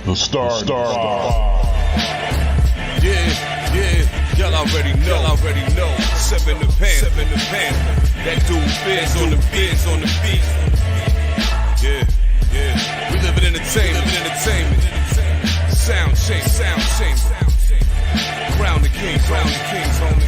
The Star. Yeah, y'all already know. Seven the pan. That dude Biz on the beat. Yeah. We live in entertainment. Sound change. Crown the kings, homie.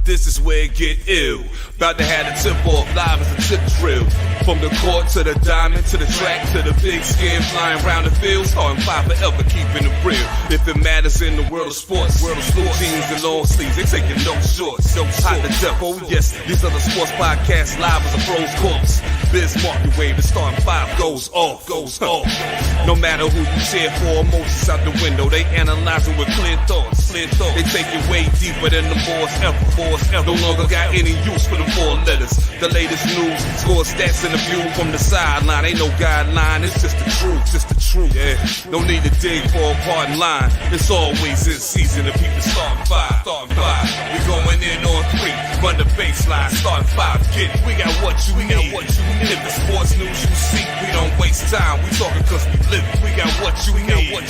This is where it get ill. About to have the tip off live as a tip drill. From the court to the diamond, to the track, to the big skin flying around the field. Starting five forever, keeping it real. If it matters in the world of sports, jeans and long sleeves, they taking no shorts. Hot to death, oh yes, these are the sports podcasts live as a pros course. Biz market wave, the starting five goes off. No matter who you cheer for, emotions out the window. They analyzing with clear thoughts. They take it way deeper than the force ever. No longer got any use for the four letters. The latest news, score stats and the view from the sideline. Ain't no guideline, it's just the truth. Yeah, no need to dig for a pardon line. It's always in season. The people starting five. We going in on three. Run the baseline, starting five. Get it. We got what you need. If the sports news you seek, we don't waste time. We talking cause we live it. We got what you need. We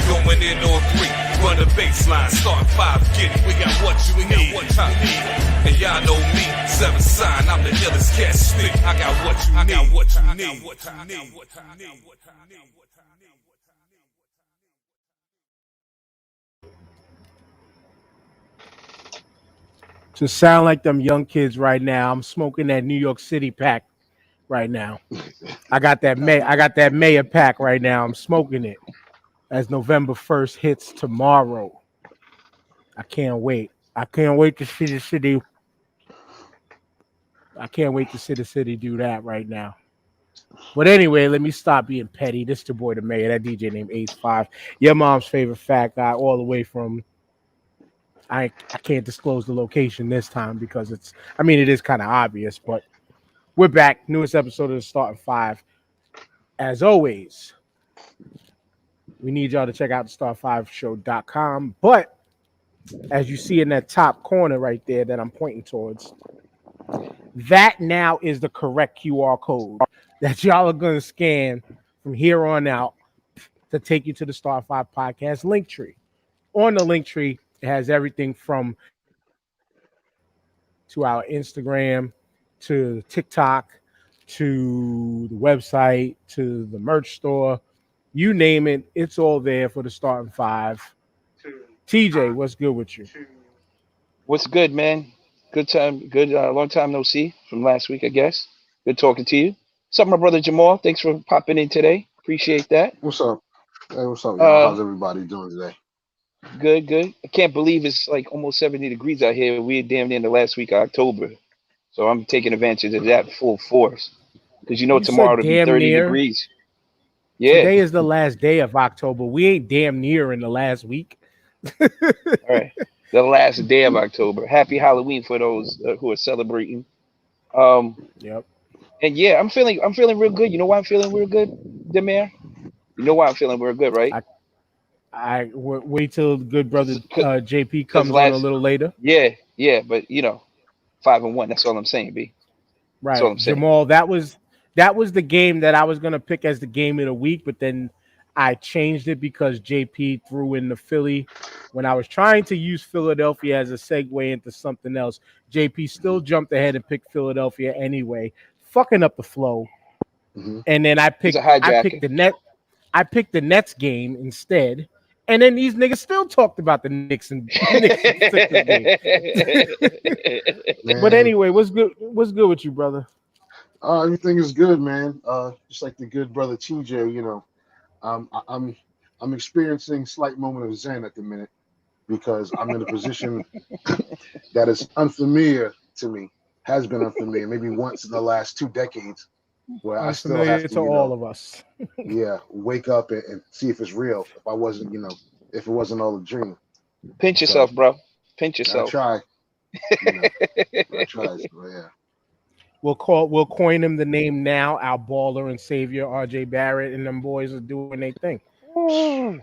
going in on three. Run the baseline, starting five. Get it. We got what you need. And y'all know me, seven sign. I'm the illest cat stick. I got what you need. To sound like them young kids right now, I'm smoking that New York City pack right now. I got that Mayor pack right now. I'm smoking it as November 1st hits tomorrow. I can't wait. I can't wait to see the city. I can't wait to see the city do that right now. But anyway, let me stop being petty. This is the boy, the Mayor, that DJ named Ace5. Your mom's favorite fat guy, all the way from. I can't disclose the location this time because it is kind of obvious, but we're back. Newest episode of the Starting Five. As always, we need y'all to check out the star5show.com. But as you see in that top corner right there that I'm pointing towards, that now is the correct QR code that y'all are going to scan from here on out to take you to the Star 5 podcast link tree. On the link tree, it has everything from to our Instagram, to TikTok, to the website, to the merch store. You name it, it's all there for the Starting Five. TJ, what's good with you? What's good, man? Good time. Good. Long time no see from last week, I guess. Good talking to you. What's up, my brother Jamal? Thanks for popping in today. Appreciate that. What's up? Hey, what's up, y'all? How's everybody doing today? Good. I can't believe it's like almost 70 degrees out here. We're damn near the last week of October. So I'm taking advantage of that full force. Because tomorrow it'll be 30 degrees. Yeah. Today is the last day of October. We ain't damn near in the last week. All right. The last day of October. Happy Halloween for those who are celebrating. Yep. And yeah, I'm feeling real good. You know why I'm feeling real good, Demare? You know why I'm feeling real good, right? I wait till good brother JP comes on a little later. Yeah, but 5-1. That's all I'm saying, B. Right, that's all I'm saying. Jamal. That was the game that I was gonna pick as the game of the week, but then I changed it because JP threw in the Philly. When I was trying to use Philadelphia as a segue into something else, JP still jumped ahead and picked Philadelphia anyway, fucking up the flow. Mm-hmm. And then I picked the net. I picked the Nets game instead. And then these niggas still talked about the Knicks and Sixers game. But anyway, what's good? What's good with you, brother? Everything is good, man. Just like the good brother TJ, I'm experiencing slight moment of zen at the minute because I'm in a position that is unfamiliar to me, has been unfamiliar, maybe once in the last 2 decades, where I still have to all of us. Wake up and see if it's real. If I wasn't, if it wasn't all a dream. Pinch yourself, bro. Pinch yourself. I try. I try, but yeah. We'll coin him the name now. Our baller and savior, RJ Barrett, and them boys are doing their thing. Man,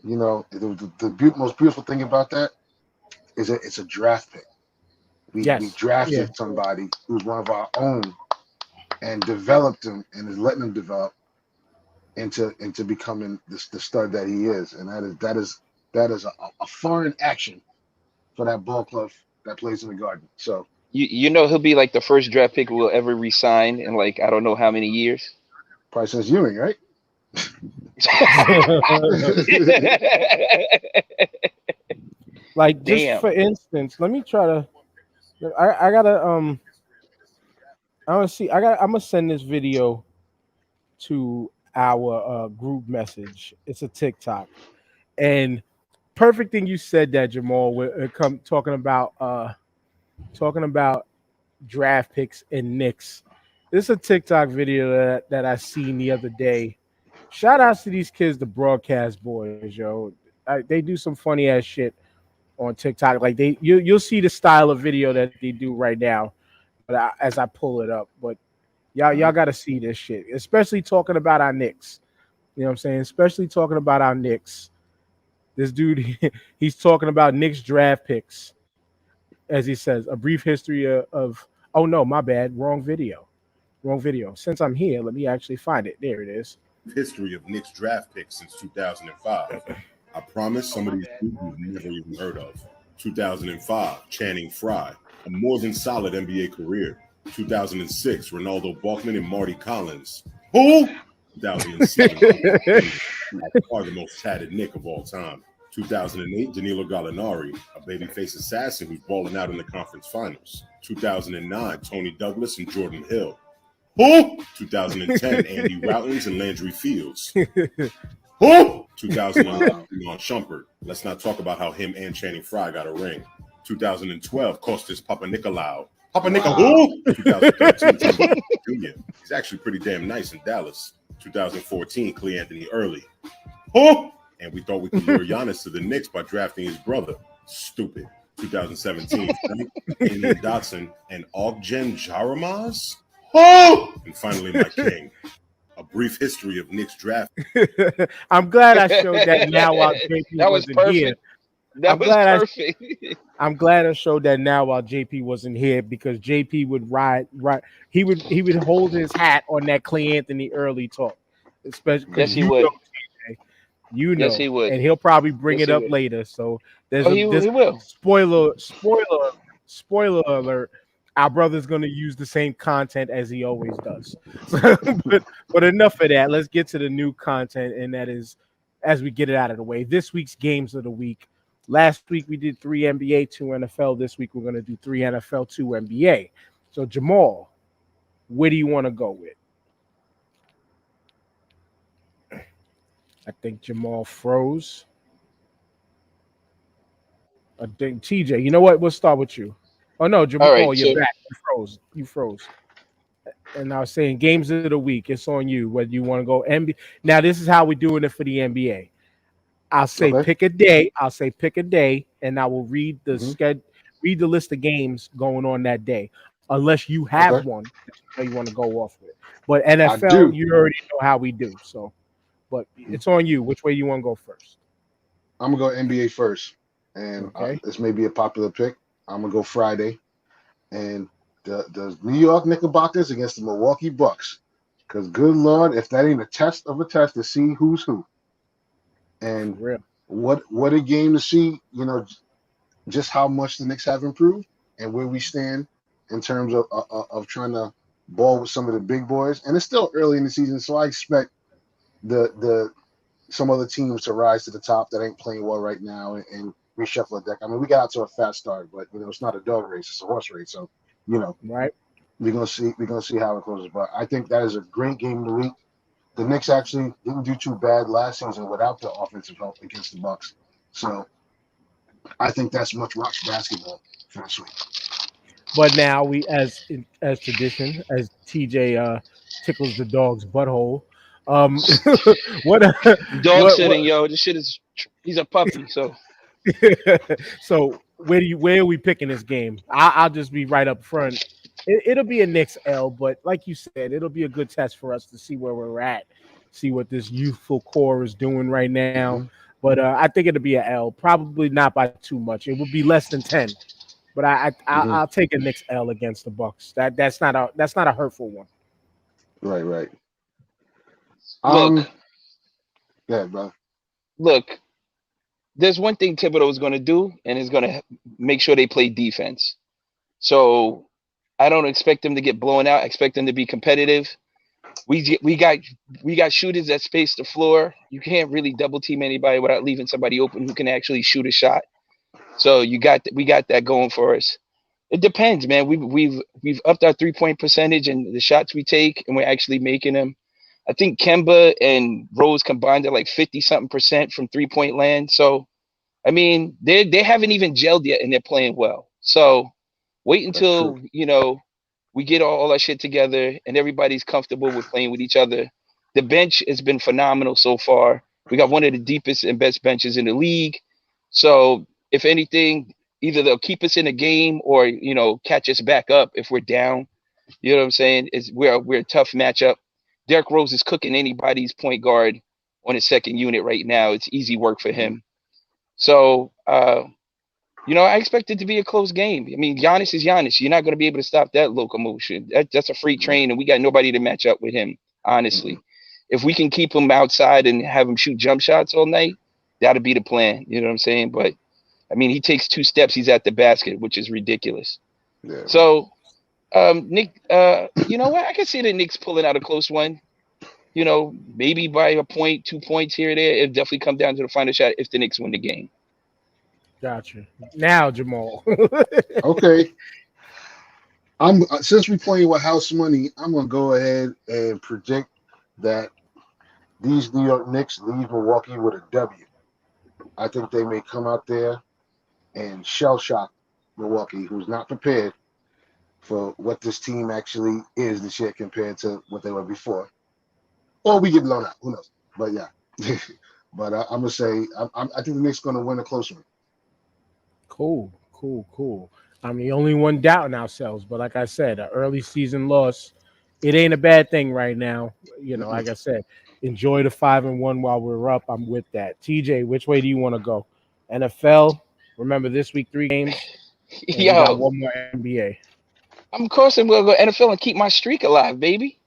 the most beautiful thing about that is that it's a draft pick. We drafted somebody who's one of our own, and developed him and is letting him develop into becoming the stud that he is. And that is a foreign action for that ball club that plays in the Garden. So You know he'll be like the first draft pick we'll ever re-sign in like I don't know how many years. probably since Ewing, right? Like just Damn. for instance, let me try to. I gotta I want to see. I'm gonna send this video to our group message. It's a TikTok, and perfect thing you said that Jamal. We're talking about draft picks and Knicks. This is a TikTok video that I seen the other day. Shout outs to these kids, the broadcast boys, yo. They do some funny ass shit on TikTok. Like you'll see the style of video that they do right now, but as I pull it up, but y'all got to see this shit, especially talking about our Knicks. You know what I'm saying? Especially talking about our Knicks. This dude, he's talking about Knicks draft picks, as he says, a brief history of. Oh no, my bad, wrong video. Since I'm here, let me actually find it. There it is. History of Knicks draft picks since 2005. I promise some of these people you've never even heard of. 2005, Channing Frye, a more than solid NBA career. 2006, Ronaldo Balkman and Marty Collins. Who? 2007, by far the most tatted Knick of all time. 2008, Danilo Gallinari, a babyface assassin who's balling out in the conference finals. 2009, Tony Douglas and Jordan Hill. Who? 2010, Andy Routins and Landry Fields. Who? 2011, Leon Shumpert. Let's not talk about how him and Channing Frye got a ring. 2012, Kostas Papanikolaou. Who? 2013, Jr. He's actually pretty damn nice in Dallas. 2014, Clee Anthony Early. Who? And we thought we could lure Giannis to the Knicks by drafting his brother. Stupid. 2017, Damian Dotson and Ogjen Jaramaz. Oh! And finally, my king. A brief history of Knicks draft. I'm glad I showed that now while JP wasn't here. That was perfect. I'm glad I showed that now while JP wasn't here because JP would ride. He would hold his hat on that Clay Anthony early talk, especially. Yes, he would. Yes, he would, and he'll probably bring it up later. So there's he will. Spoiler alert. Our brother's going to use the same content as he always does. but enough of that. Let's get to the new content, and that is as we get it out of the way. This week's games of the week. Last week we did 3 NBA, 2 NFL. This week we're going to do 3 NFL, 2 NBA. So Jamal, where do you want to go with? I think Jamal froze. I think TJ. You know what? We'll start with you. Oh no, Jamal, right, you're back. You froze. And I was saying games of the week. It's on you whether you want to go NBA. Now this is how we're doing it for the NBA. I'll say pick a day. And I will read the read the list of games going on that day, unless you have one that you want to go off with. But NFL, you already know how we do. So, but it's on you. Which way you want to go first? I'm gonna go NBA first, and this may be a popular pick. I'm gonna go Friday, and the New York Knickerbockers against the Milwaukee Bucks. Because good Lord, if that ain't a test of a test to see who's who, and what a game to see. You know, just how much the Knicks have improved and where we stand in terms of trying to ball with some of the big boys. And it's still early in the season, so I expect the some other teams to rise to the top that ain't playing well right now and reshuffle the deck. I mean, we got out to a fast start, but it's not a dog race; it's a horse race. So, right. We're gonna see how it closes. But I think that is a great game of the week. The Knicks actually didn't do too bad last season without the offensive help against the Bucks. So, I think that's much watch basketball for this week. But now we, as tradition, as TJ tickles the dog's butthole. Dog sitting, yo? This shit is. He's a puppy, so. So where are we picking this game? I'll just be right up front. It'll be a Knicks L, but like you said, it'll be a good test for us to see where we're at, see what this youthful core is doing right now. Mm-hmm. But I think it'll be an L, probably not by too much. It will be less than 10, but I'll take a Knicks L against the Bucks. That's not a hurtful one. Right. Look, Yeah, bro. look. There's one thing Thibodeau is going to do, and is going to make sure they play defense. So I don't expect them to get blown out. I expect them to be competitive. We got shooters that space the floor. You can't really double team anybody without leaving somebody open who can actually shoot a shot. So we got that going for us. It depends, man. We've upped our 3-point percentage and the shots we take, and we're actually making them. I think Kemba and Rose combined at like 50 something percent from 3-point land. So I mean, they haven't even gelled yet, and they're playing well. So wait That's true. until we get all our shit together and everybody's comfortable with playing with each other. The bench has been phenomenal so far. We got one of the deepest and best benches in the league. So if anything, either they'll keep us in a game or catch us back up if we're down. You know what I'm saying? We're a tough matchup. Derrick Rose is cooking anybody's point guard on his second unit right now. It's easy work for him. So, I expect it to be a close game. I mean, Giannis is Giannis. You're not going to be able to stop that locomotion. That's a free train, and we got nobody to match up with him, honestly. If we can keep him outside and have him shoot jump shots all night, that'll be the plan. You know what I'm saying? But, I mean, he takes 2 steps, he's at the basket, which is ridiculous. Yeah. So, Nick, you know what? I can see the Knicks pulling out a close one. Maybe by a point, 2 points here or there. It'll definitely come down to the final shot if the Knicks win the game. Gotcha. Now, Jamal. Okay. Since we're playing with house money, I'm gonna go ahead and predict that these New York Knicks leave Milwaukee with a W. I think they may come out there and shell shock Milwaukee, who's not prepared for what this team actually is this year compared to what they were before. Or we get blown out. Who knows? But yeah. But I'm gonna say I think the Knicks gonna win a close one. Cool. I'm the only one doubting ourselves, but like I said, an early season loss, it ain't a bad thing right now. Like I said, enjoy the 5-1 while we're up. I'm with that. TJ, which way do you want to go? NFL. Remember this week 3 games. And we got one more NBA. I'm crossing. We'll go NFL and keep my streak alive, baby.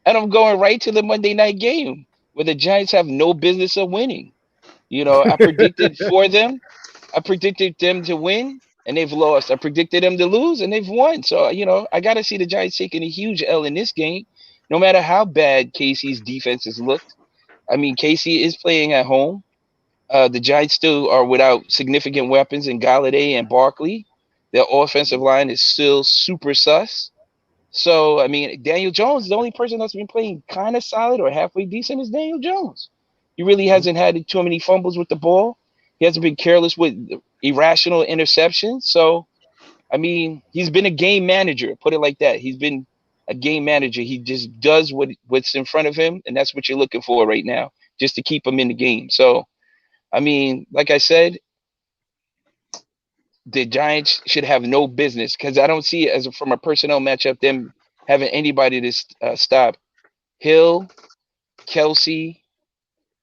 And I'm going right to the Monday night game where the Giants have no business of winning. I predicted for them. I predicted them to win, and they've lost. I predicted them to lose, and they've won. So, I got to see the Giants taking a huge L in this game, no matter how bad Casey's defense has looked. I mean, Casey is playing at home. The Giants still are without significant weapons in Galladay and Barkley. Their offensive line is still super sus. So, I mean, Daniel Jones, the only person that's been playing kind of solid or halfway decent is Daniel Jones. He really hasn't had too many fumbles with the ball. He hasn't been careless with irrational interceptions. So, I mean, he's been a game manager, put it like that. He's been a game manager. He just does what's in front of him, and that's what you're looking for right now, just to keep him in the game. So, I mean, like I said, the Giants should have no business because I don't see it from a personnel matchup them having anybody to stop Hill, Kelsey,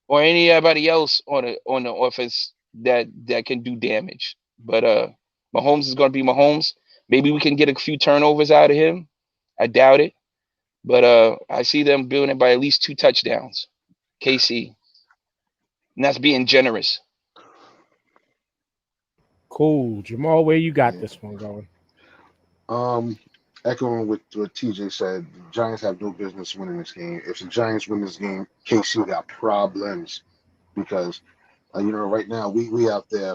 or anybody else on the offense that can do damage. But Mahomes is going to be Mahomes. Maybe we can get a few turnovers out of him. I doubt it, but I see them building it by at least 2 touchdowns. KC, and that's being generous. Cool. Jamal, where you got this one going? Echoing what TJ said, the Giants have no business winning this game. If the Giants win this game, KC got problems because, right now we out there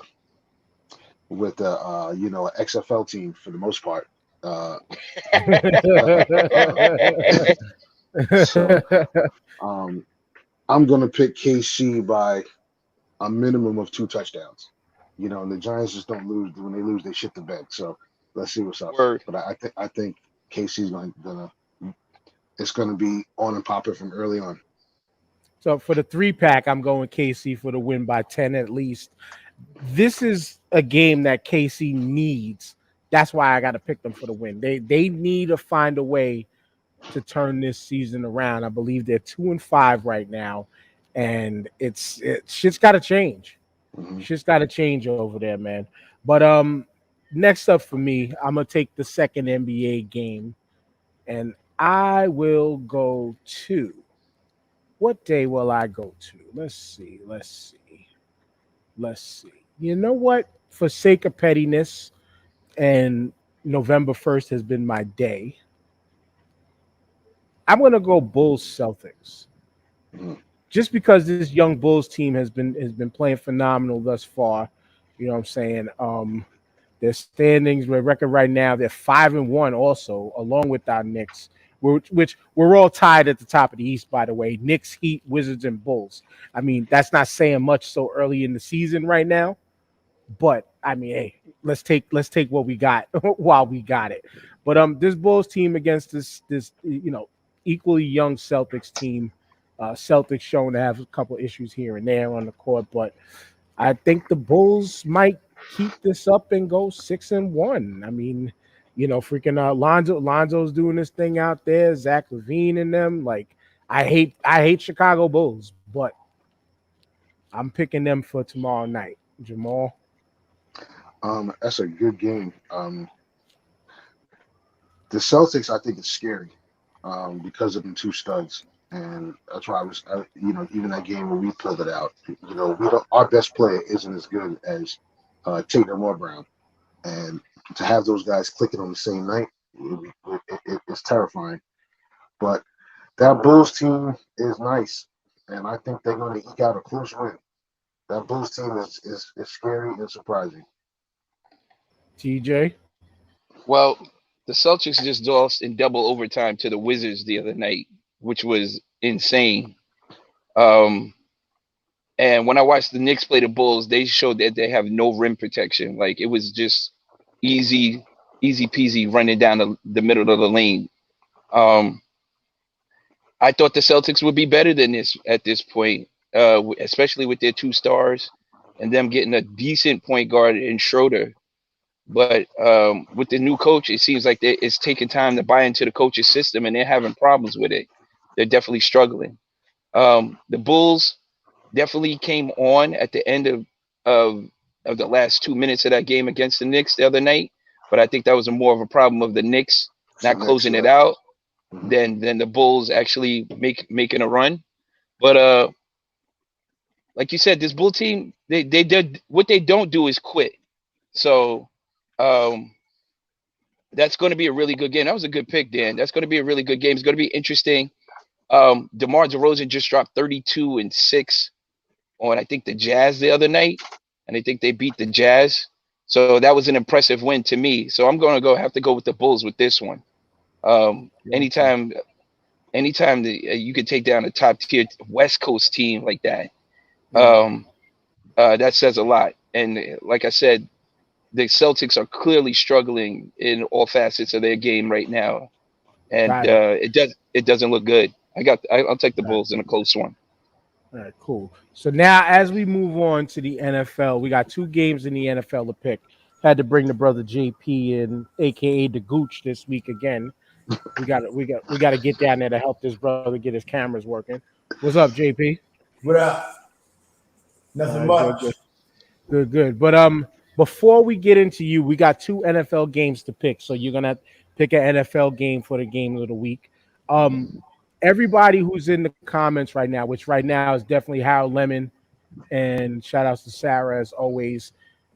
with an XFL team for the most part. So I'm gonna pick KC by a minimum of 2 touchdowns. And the Giants just don't lose. When they lose, they shit the bed. So let's see what's up. Word. But I think KC's gonna be on and popping from early on. So for the 3-pack, I'm going KC for the win by 10 at least. This is a game that KC needs. That's why I got to pick them for the win. They need to find a way to turn this season around. I believe they're 2-5 right now, and shit's got to change. Shit's got to change over there, man. But next up for me, I'm gonna take the second NBA game. And I will go to, what day will I go to? Let's see. Let's see. You know what? For sake of pettiness, and November 1st has been my day, I'm going to go Bulls Celtics. Just because this young Bulls team has been playing phenomenal thus far. You know what I'm saying? Their standings, their record right now, they're 5-1 also, along with our Knicks, which we're all tied at the top of the East, by the way. Knicks, Heat, Wizards, and Bulls. I mean, that's not saying much so early in the season right now. But I mean, hey, let's take what we got while we got it. But this Bulls team against this equally young Celtics team, Celtics shown to have a couple issues here and there on the court, but I think the Bulls might keep this up and go 6-1. I mean, freaking Lonzo's doing this thing out there, Zach LaVine and them. Like, I hate Chicago Bulls, but I'm picking them for tomorrow night. Jamal. That's a good game. The Celtics, I think, is scary because of the two studs, and that's why even that game where we pulled it out. Our best player isn't as good as Tatum or Brown, and to have those guys clicking on the same night, it's terrifying. But that Bulls team is nice, and I think they're going to eke out a close win. That Bulls team is scary and surprising. TJ. Well, the Celtics just lost in double overtime to the Wizards the other night, which was insane. And when I watched the Knicks play the Bulls, they showed that they have no rim protection. Like, it was just easy peasy running down the middle of the lane. I thought the Celtics would be better than this at this point, especially with their two stars and them getting a decent point guard in Schroeder. But with the new coach, it seems like it's taking time to buy into the coach's system, and they're having problems with it. They're definitely struggling. The Bulls definitely came on at the end of the last 2 minutes of that game against the Knicks the other night, but I think that was more of a problem of the Knicks not closing it out than the Bulls actually making a run. But like you said, this Bull team, they did what they don't do is quit. So that's going to be a really good game. That was a good pick, Dan. That's going to be a really good game. It's going to be interesting. DeMar DeRozan just dropped 32 and 6 on, I think, the Jazz the other night, and I think they beat the Jazz. So that was an impressive win to me. So I'm going to have to go with the Bulls with this one. Anytime you could take down a top tier West Coast team like that, that says a lot. And like I said, the Celtics are clearly struggling in all facets of their game right now, and it doesn't look good. I'll take the Bulls in a close one. All right, cool. So now, as we move on to the NFL, we got 2 games in the NFL to pick. Had to bring the brother JP in, aka the Gooch, this week again. We got to get down there to help this brother get his cameras working. What's up, JP? What up? Nothing much. Good. But before we get into you, we got 2 NFL games to pick. So you're gonna pick an NFL game for the game of the week. Everybody who's in the comments right now, which right now is definitely Harold Lemon, and shout outs to Sarah as always.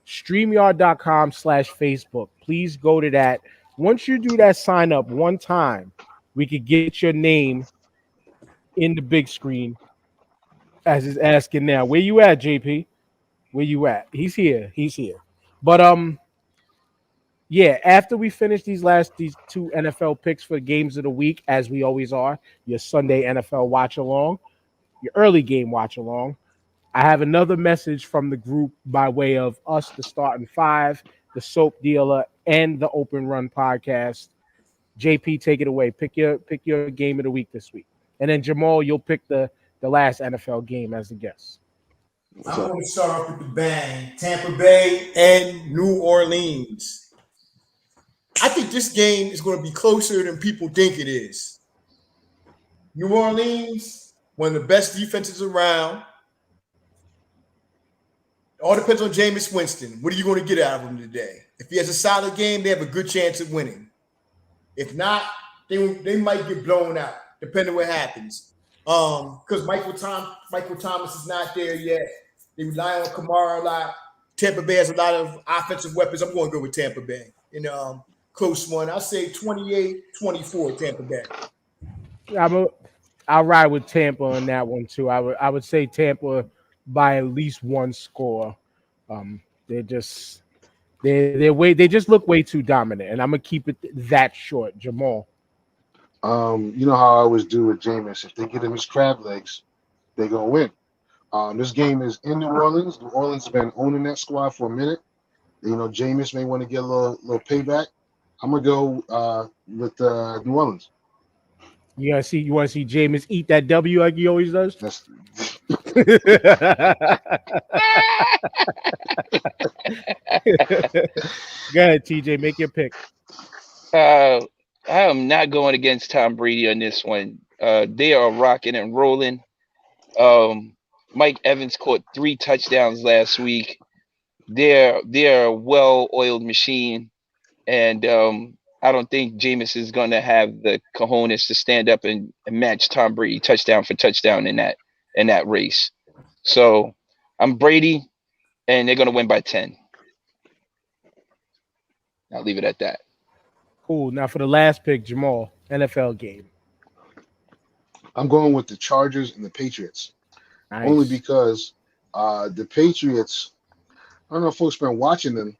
StreamYard.com/Facebook. Please go to that. Once you do that sign up one time, we could get your name in the big screen as is asking now. Where you at, JP? Where you at? He's here. But yeah, after we finish these 2 NFL picks for games of the week, as we always are, your Sunday NFL watch along, your early game watch along, I have another message from the group by way of us, the Starting Five, the Soap Dealer, and the Open Run podcast. JP, take it away. Pick your game of the week this week, and then Jamal, you'll pick the last NFL game as a guest. I'm going to start off with the bang. Tampa Bay and New Orleans. I think this game is going to be closer than people think it is. New Orleans, one of the best defenses around. It all depends on Jameis Winston. What are you going to get out of him today? If he has a solid game, they have a good chance of winning. If not, they might get blown out, depending what happens. Because Michael Thomas is not there yet. They rely on Kamara a lot. Tampa Bay has a lot of offensive weapons. I'm going to go with Tampa Bay. Close one. I'll say 28-24 Tampa Bay. I'll ride with Tampa on that one too. I would say Tampa by at least one score. They just look way too dominant, and I'm gonna keep it that short. Jamal. You know how I always do with Jameis. If they get him his crab legs, they're gonna win. This game is in New Orleans. New Orleans has been owning that squad for a minute. Jameis may want to get a little payback. I'm gonna go with New Orleans. You want to see Jameis eat that W like he always does? Go ahead, TJ, make your pick. I am not going against Tom Brady on this one. They are rocking and rolling. Mike Evans caught 3 touchdowns last week. They're a well-oiled machine, and I don't think Jameis is going to have the cojones to stand up and match Tom Brady touchdown for touchdown in that race. So I'm Brady, and they're going to win by 10. I'll leave it at that. Cool. Now for the last pick, Jamal, NFL game. I'm going with the Chargers and the Patriots. Nice. Only because the Patriots, I don't know if folks been watching them.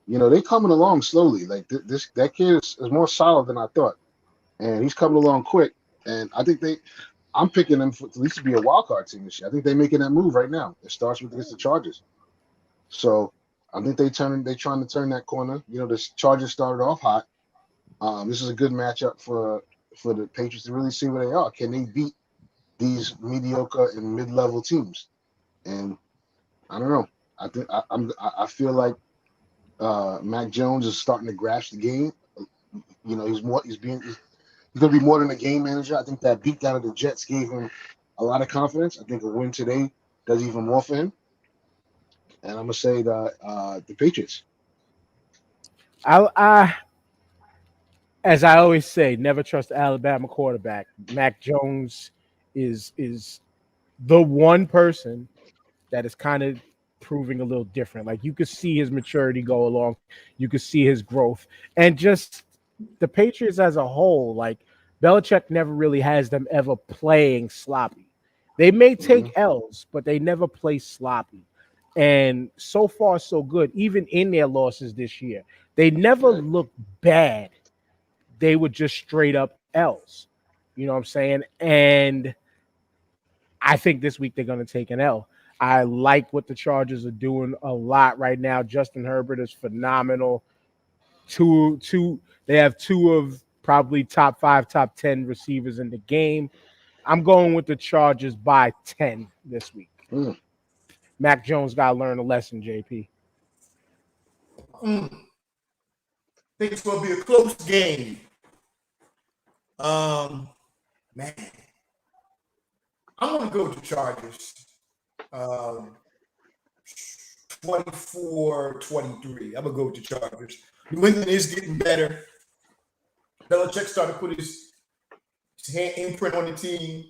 They're coming along slowly. Like that kid is more solid than I thought, and he's coming along quick. And I think I'm picking them for at least to be a wild card team this year. I think they're making that move right now. It starts with against the Chargers, so I think they're trying to turn that corner. The Chargers started off hot. This is a good matchup for the Patriots to really see where they are. Can they beat these mediocre and mid-level teams? And I don't know. I feel like Mac Jones is starting to grasp the game. He's going to be more than a game manager. I think that beat down of the Jets gave him a lot of confidence. I think a win today does even more for him. And I'm going to say the Patriots. As I always say, never trust the Alabama quarterback. Mac Jones is the one person that is kind of proving a little different. Like you could see his maturity go along. You could see his growth. And just the Patriots as a whole, like Belichick never really has them ever playing sloppy. They may take L's, but they never play sloppy. And so far, so good. Even in their losses this year, they never looked bad. They were just straight up L's. You know what I'm saying? And I think this week they're going to take an L. I like what the Chargers are doing a lot right now. Justin Herbert is phenomenal. They have 2 of probably top 5, top 10 receivers in the game. I'm going with the Chargers by 10 this week. Mac Jones got to learn a lesson, JP. I think it's going to be a close game. Man, I'm going to go with the Chargers. 24-23. I'm going to go with the Chargers. New England is getting better. Belichick started to put his hand imprint on the team.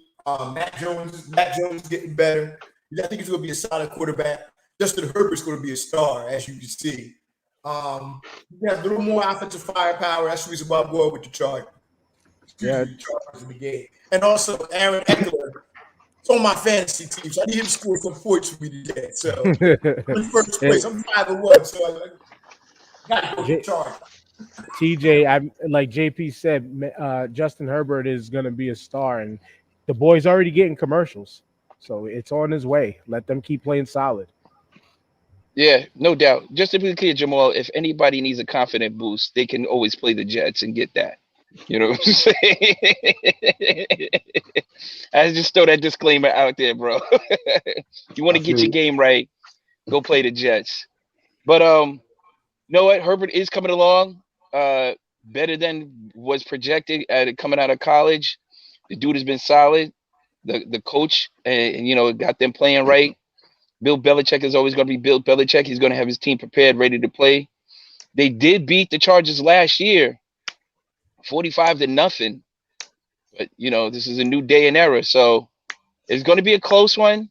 Mac Jones is getting better. I think he's going to be a solid quarterback. Justin Herbert's going to be a star, as you can see. He has a little more offensive firepower. That's the reason why I'm going with the Chargers. Yeah, the Chargers in the game. And also, Aaron Eckler. It's on my fantasy team, so I need him to score some points for me today. So, in first place, I'm 5-1, so I got to go to Chargers. TJ, I'm like JP said, Justin Herbert is going to be a star, and the boy's already getting commercials, so it's on his way. Let them keep playing solid. Yeah, no doubt. Just to be clear, Jamal, if anybody needs a confident boost, they can always play the Jets and get that. You know what I'm saying? I just throw that disclaimer out there, bro. You want to get your game right, go play the Jets. But you know what? Herbert is coming along better than was projected coming out of college. The dude has been solid. The coach, and got them playing right. Bill Belichick is always going to be Bill Belichick. He's going to have his team prepared, ready to play. They did beat the Chargers last year. 45-0. But this is a new day and era, so it's going to be a close one.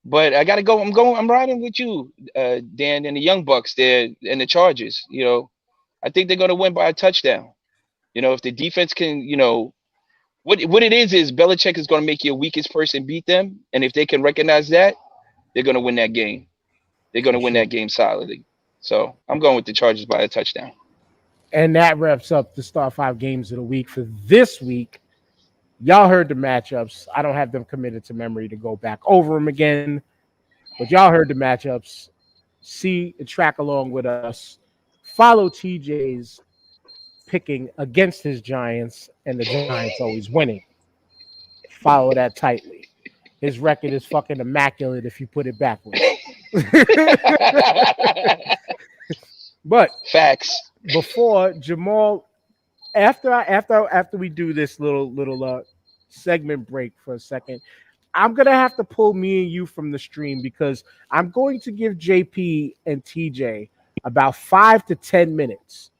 But I gotta go. I'm riding with you, Dan, and the Young Bucks there and the Chargers. I think they're going to win by a touchdown. If the defense can, what it is Belichick is going to make your weakest person beat them, and if they can recognize that, they're going to win that game. They're going to win that game solidly. So I'm going with the Chargers by a touchdown. And that wraps up the Star 5 games of the week for this week. Y'all heard the matchups. I don't have them committed to memory to go back over them again, but y'all heard the matchups. See and track along with us. Follow TJ's picking against his Giants, and the Giants always winning. Follow that tightly. His record is fucking immaculate if you put it backwards. But facts. Before Jamal, after we do this little segment break for a second, I'm gonna have to pull me and you from the stream because I'm going to give JP and TJ about 5 to 10 minutes.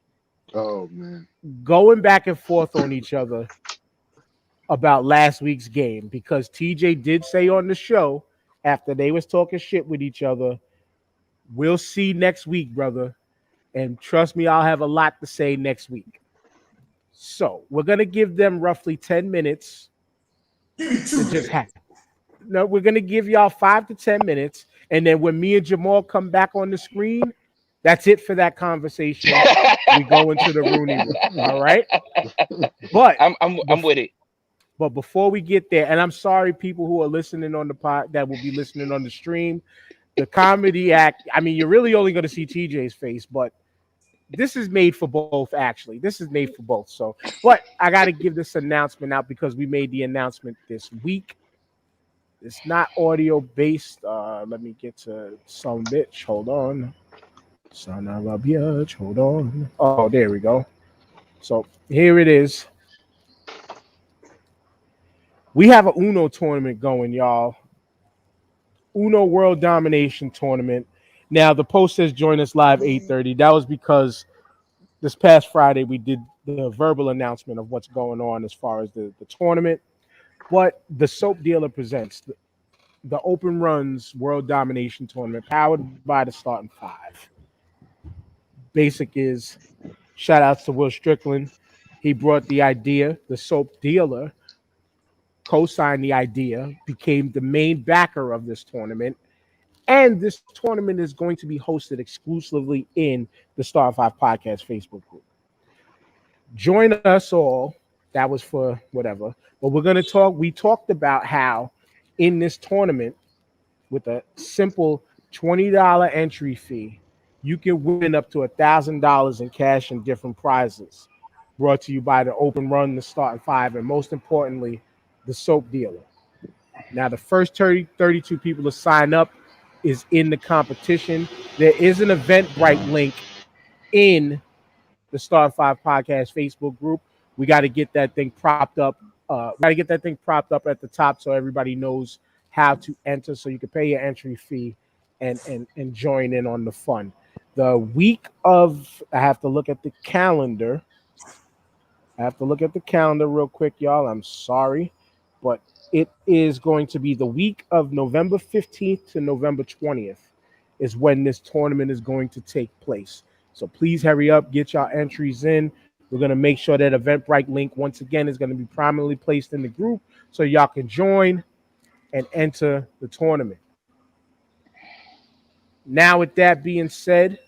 Oh man, going back and forth on each other about last week's game because TJ did say on the show after they was talking shit with each other, we'll see next week, brother. And trust me, I'll have a lot to say next week. So we're going to give them roughly 10 minutes. Give me 2 minutes. No, we're going to give y'all 5 to 10 minutes. And then when me and Jamal come back on the screen, that's it for that conversation. We go into the Rooney room. All right. But I'm with it. But before we get there, and I'm sorry, people who are listening on the pod that will be listening on the stream, the comedy act. I mean, you're really only going to see TJ's face, but this is made for both, actually. This is made for both. So, but I got to give this announcement out because we made the announcement this week. It's not audio based. Let me get to some bitch. Hold on. Son of a bitch. Hold on. Oh, there we go. So here it is. We have a Uno tournament going, y'all. Uno World Domination Tournament. Now, the post says join us live 8:30. That was because this past Friday we did the verbal announcement of what's going on as far as the tournament. But the Soap Dealer presents the Open Runs World Domination Tournament powered by the Starting Five. Basic is shout outs to Will Strickland. He brought the idea. The Soap Dealer co-signed the idea, became the main backer of this tournament. And this tournament is going to be hosted exclusively in the Star 5 Podcast Facebook group. Join us all. That was for whatever. But we're going to talk. We talked about how in this tournament, with a simple $20 entry fee, you can win up to $1,000 in cash and different prizes. Brought to you by the Open Run, the Starting Five, and most importantly, the Soap Dealer. Now, the first 32 people to sign up is in the competition. There is an Eventbrite link in the Star 5 Podcast Facebook group. We got to get that thing propped up. At the top so everybody knows how to enter. So you can pay your entry fee and join in on the fun. The week of, I have to look at the calendar. Real quick, y'all. I'm sorry, but it is going to be the week of November 15th to November 20th is when this tournament is going to take place. So please hurry up, get your entries in. We're going to make sure that Eventbrite link, once again, is going to be prominently placed in the group so y'all can join and enter the tournament. Now, with that being said,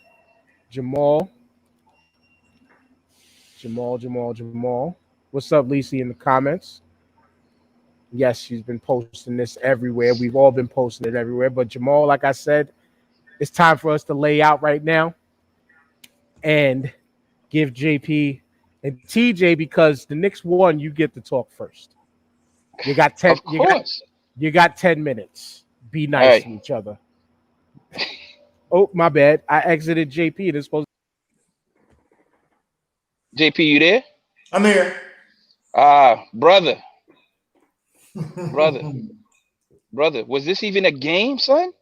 Jamal. What's up, Lacey, in the comments? Yes, she's been posting this everywhere. We've all been posting it everywhere. But Jamal, like I said, it's time for us to lay out right now and give JP and TJ, because the Knicks won, you get to talk first. You got 10. You got 10 minutes. Be nice to each other. Oh, my bad. I exited JP. This supposed. JP, you there? I'm here. Brother. Was this even a game, son?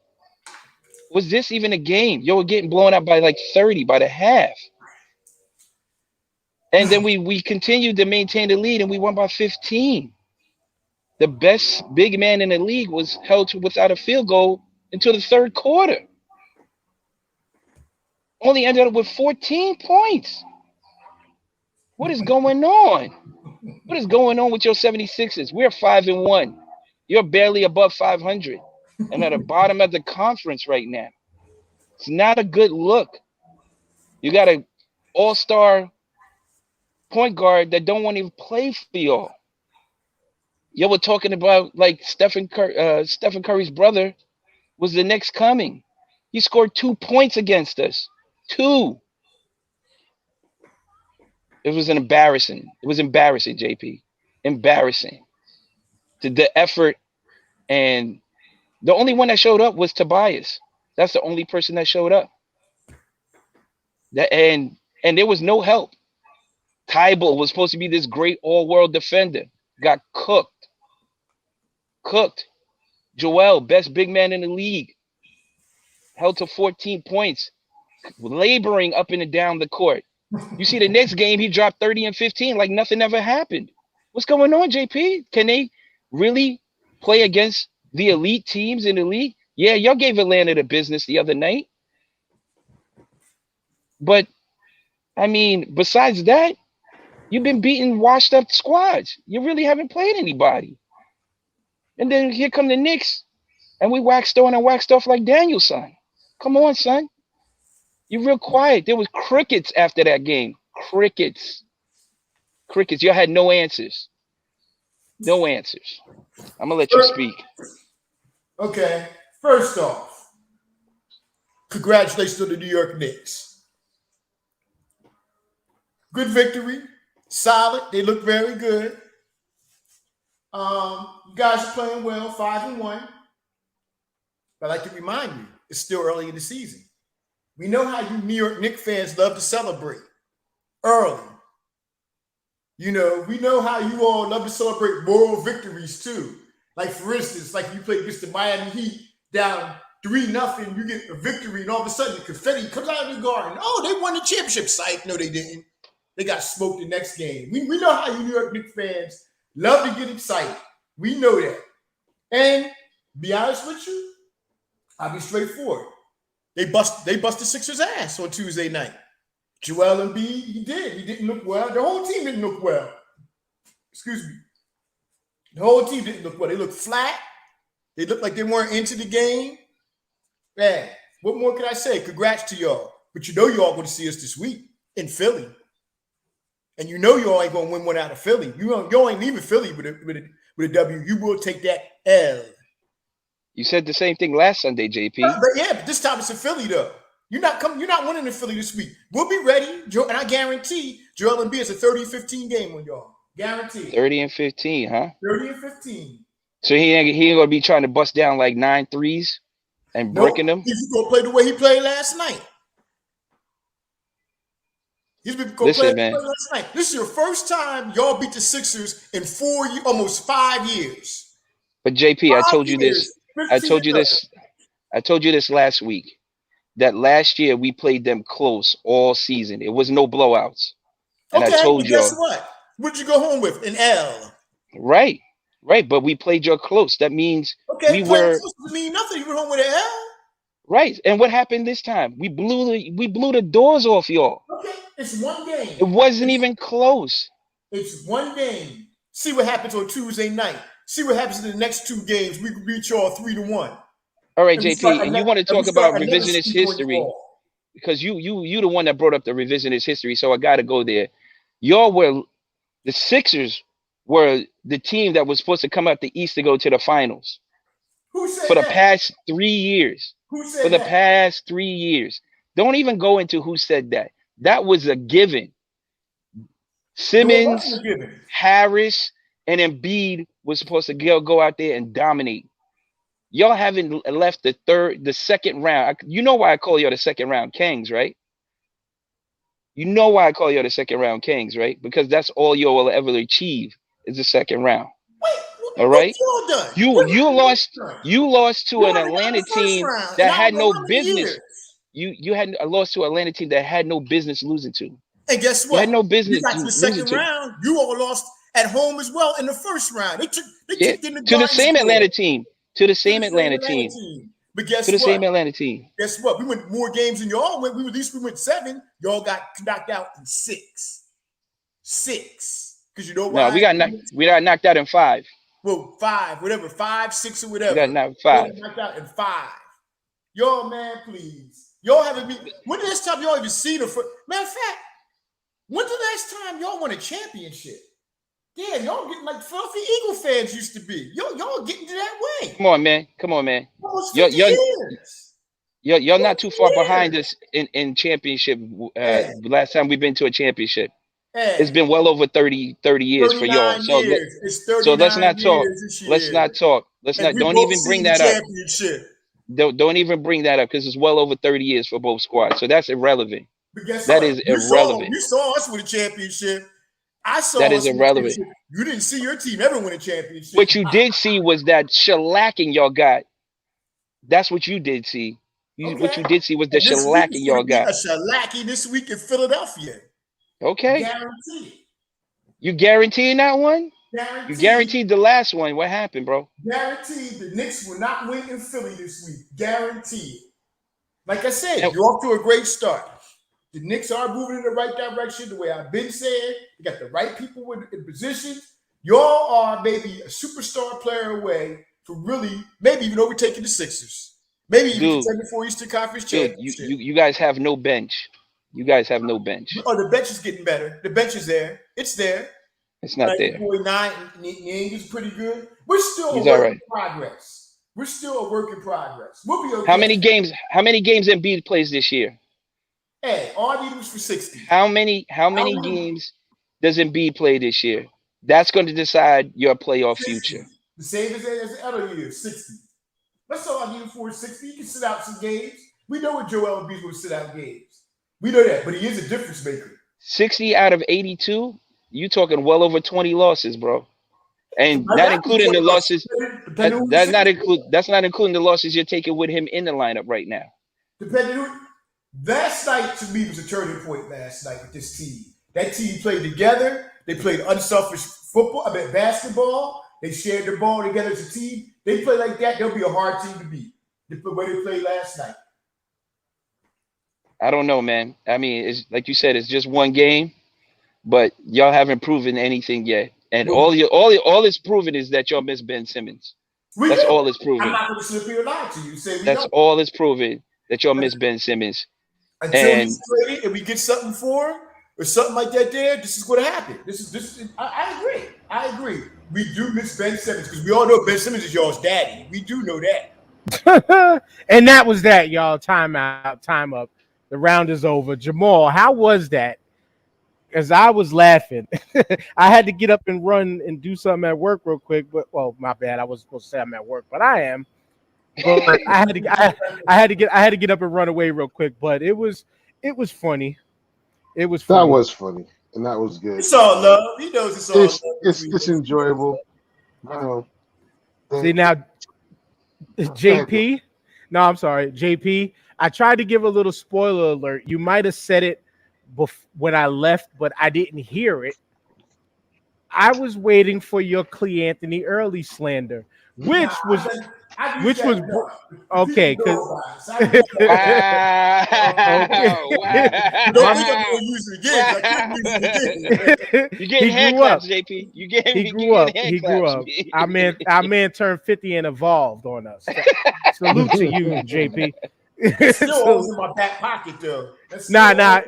Was this even a game? Yo, we're getting blown out by like 30 by the half. And then we continued to maintain the lead, and we won by 15. The best big man in the league was held without a field goal until the third quarter. Only ended up with 14 points. What is going on? What is going on with your 76ers? We're 5-1. You're barely above 500 and at the bottom of the conference right now. It's not a good look. You got an all-star point guard that don't want to play for y'all. Y'all were talking about like Stephen Curry's brother was the next coming. He scored 2 points against us. 2. It was embarrassing. It was embarrassing, JP. Embarrassing. The effort, and the only one that showed up was Tobias. That's the only person that showed up. And there was no help. Tybalt was supposed to be this great all-world defender. Got cooked. Joel, best big man in the league, held to 14 points, laboring up and down the court. You see the next game, he dropped 30 and 15 like nothing ever happened. What's going on, JP? Can they really play against the elite teams in the league? Yeah, y'all gave Atlanta the business the other night. But, I mean, besides that, you've been beating washed-up squads. You really haven't played anybody. And then here come the Knicks, and we waxed on and waxed off like Danielson. Come on, son. You're real quiet. There was crickets after that game. Crickets. Y'all had no answers. No answers. I'm going to let you speak. Okay. First off, congratulations to the New York Knicks. Good victory. Solid. They look very good. You guys are playing well, 5-1. But I'd like to remind you, it's still early in the season. We know how you New York Knicks fans love to celebrate early. You know, we know how you all love to celebrate moral victories too. Like, for instance, like you played against the Miami Heat down 3-0, you get a victory, and all of a sudden the confetti comes out of the garden. Oh, they won the championship. Psych. No, they didn't. They got smoked the next game. We know how you New York Knicks fans love to get excited. We know that. And be honest with you, I'll be straightforward. They busted Sixers' ass on Tuesday night. Joel Embiid, he didn't look well. The whole team didn't look well. Excuse me. The whole team didn't look well. They looked flat. They looked like they weren't into the game. Man, what more can I say? Congrats to y'all. But you know y'all going to see us this week in Philly. And you know y'all ain't going to win one out of Philly. You ain't leaving Philly with a W. You will take that L. You said the same thing last Sunday, JP. But this time it's in Philly, though. You're not winning in Philly this week. We'll be ready, and I guarantee Joel Embiid is a 30-15 game on y'all. Guaranteed. 30 and 15, huh? 30 and 15. So he ain't gonna be trying to bust down like 9 threes and breaking them. He's gonna play the way he played last night. Last night. This is your first time y'all beat the Sixers in almost 5 years. But JP, I told you this. I told you this last week. That last year we played them close all season. It was no blowouts. And I told you. Guess what? What'd you go home with? An L. Right. But we played you close. That means we were. Close doesn't mean nothing. You went home with an L. Right. And what happened this time? We blew the doors off y'all. Okay. It's one game. It wasn't even close. It's one game. See what happens on Tuesday night. See what happens in the next 2 games. We can beat y'all 3-1. All right, JP, and you want to talk about revisionist history because you the one that brought up the revisionist history, so I got to go there. The Sixers were the team that was supposed to come out the East to go to the finals. Who said for the that? past 3 years. Who said for the that? past 3 years. Don't even go into who said that. That was a given. Simmons, No, it wasn't a given. Harris, and Embiid was supposed to go out there and dominate. Y'all haven't left the second round. You know why I call y'all the second round kings, right? You know why I call y'all the second round kings, right? Because that's all y'all will ever achieve is the second round. Wait, all right? You lost to an Atlanta team that had no business. You had lost to an Atlanta team that had no business losing to. And guess You what? had no business You got to the losing second to. round. You all lost at home as well in the first round. They kicked in the To the garden same score. Atlanta team. To the same Atlanta team. team. But guess To the what? same Atlanta team. Guess what? We went more games than y'all went. We at least we went 7. Y'all got knocked out in 6. 6. Because you know why? No, we got knocked out in 5. Well, 5, whatever, 5, 6, or whatever. We got knocked out in 5. Y'all, man, please. Y'all haven't been. When the last time y'all even seen a first? Matter of fact, when's the last time y'all won a championship? Damn, y'all getting like Philadelphia Eagle fans used to be. Y'all getting to that way. Come on, man. Almost 50 years. You're not too far behind us in championship. Last time we've been to a championship. It's been well over 30 years for y'all. So let's not talk. Let's not talk. Don't even bring that up. Don't even bring that up because it's well over 30 years for both squads. So that's irrelevant. That is irrelevant. You saw us with a championship. I saw that is irrelevant. You didn't see your team ever win a championship. What you did see was that shellacking y'all got. That's what you did see. What you did see was the shellacking y'all got. A shellacking this week in Philadelphia. Okay. Guaranteed. You guaranteeing that one? Guaranteed. You guaranteed the last one. What happened, bro? Guaranteed the Knicks will not win in Philly this week. Guaranteed. Like I said, you're off to a great start. The Knicks are moving in the right direction, the way I've been saying. You got the right people in positions. Y'all are maybe a superstar player away from really maybe even overtaking the Sixers. Maybe even contending for Eastern Conference Championship. You guys have no bench. You guys have no bench. Oh, the bench is getting better. The bench is there. It's there. It's not there. Boy, Niang is pretty good. We're still a work in progress. We're still a work in progress. We'll be okay. How many games Embiid plays this year? Hey, all I need was for 60. How many games does Embiid play this year? That's going to decide your playoff 60. future. The same as the other year, 60. That's all I need for 60. He can sit out some games. We know what Joel Embiid's going to sit out games. We know that, but he is a difference maker. 60 out of 82, you talking well over 20 losses, bro. And not including the losses. That's not including the losses you're taking with him in the lineup right now. Depending on last night, to me, was a turning point last night with this team. That team played together. They played unselfish basketball. They shared the ball together as a team. They play like that, they'll be a hard team to beat. The way they played last night. I don't know, man. I mean, it's like you said, it's just one game, but y'all haven't proven anything yet. And all it's proven is that y'all miss Ben Simmons. That's all it's proven. I'm not going to slip here and lie to you. That's all it's proven, that y'all miss Ben Simmons. Until he's traded and we get something for him or something like that there, this is going to happen. I agree. We do miss Ben Simmons because we all know Ben Simmons is y'all's daddy. We do know that. And that was that, y'all. Time up. The round is over. Jamal, how was that? Because I was laughing. I had to get up and run and do something at work real quick. But my bad. I wasn't supposed to say I'm at work, but I am. But I had to get up and run away real quick. But it was funny. It was funny. That was funny, and that was good. It's all love. He knows it's all love. It's enjoyable. See now, JP. No, I'm sorry, JP. I tried to give a little spoiler alert. You might have said it when I left, but I didn't hear it. I was waiting for your Clee Anthony Early slander, which was okay. Because You getting hand claps, JP? He grew up. Our man turned 50 and evolved on us. Salute to you, JP. Still in my back pocket though. Nah.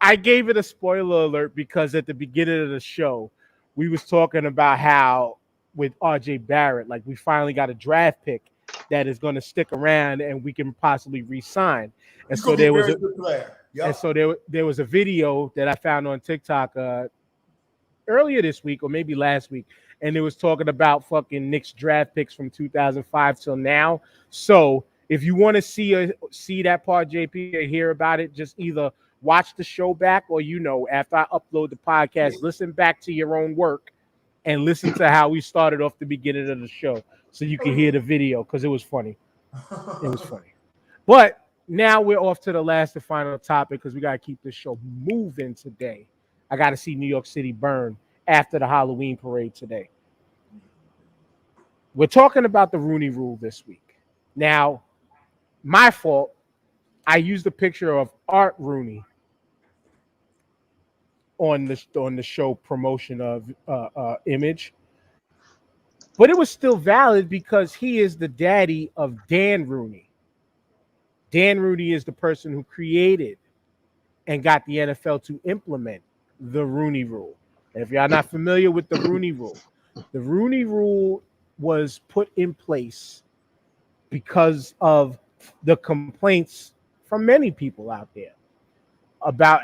I gave it a spoiler alert because at the beginning of the show, we was talking about how with RJ Barrett, like we finally got a draft pick that is going to stick around and we can possibly re-sign. And so there was there was a video that I found on TikTok earlier this week or maybe last week, and it was talking about fucking Knicks draft picks from 2005 till now. So if you want to see that part, JP, or hear about it, just either watch the show back or, after I upload the podcast, listen back to your own work and listen to how we started off the beginning of the show so you can hear the video because it was funny. It was funny. But now we're off to the last and final topic because we got to keep this show moving today. I got to see New York City burn after the Halloween parade today. We're talking about the Rooney Rule this week. Now, my fault. I used a picture of Art Rooney on the show promotion of image, but it was still valid because he is the daddy of Dan Rooney. Dan Rooney is the person who created and got the NFL to implement the Rooney Rule. And if y'all not familiar with the Rooney Rule was put in place because of the complaints from many people out there about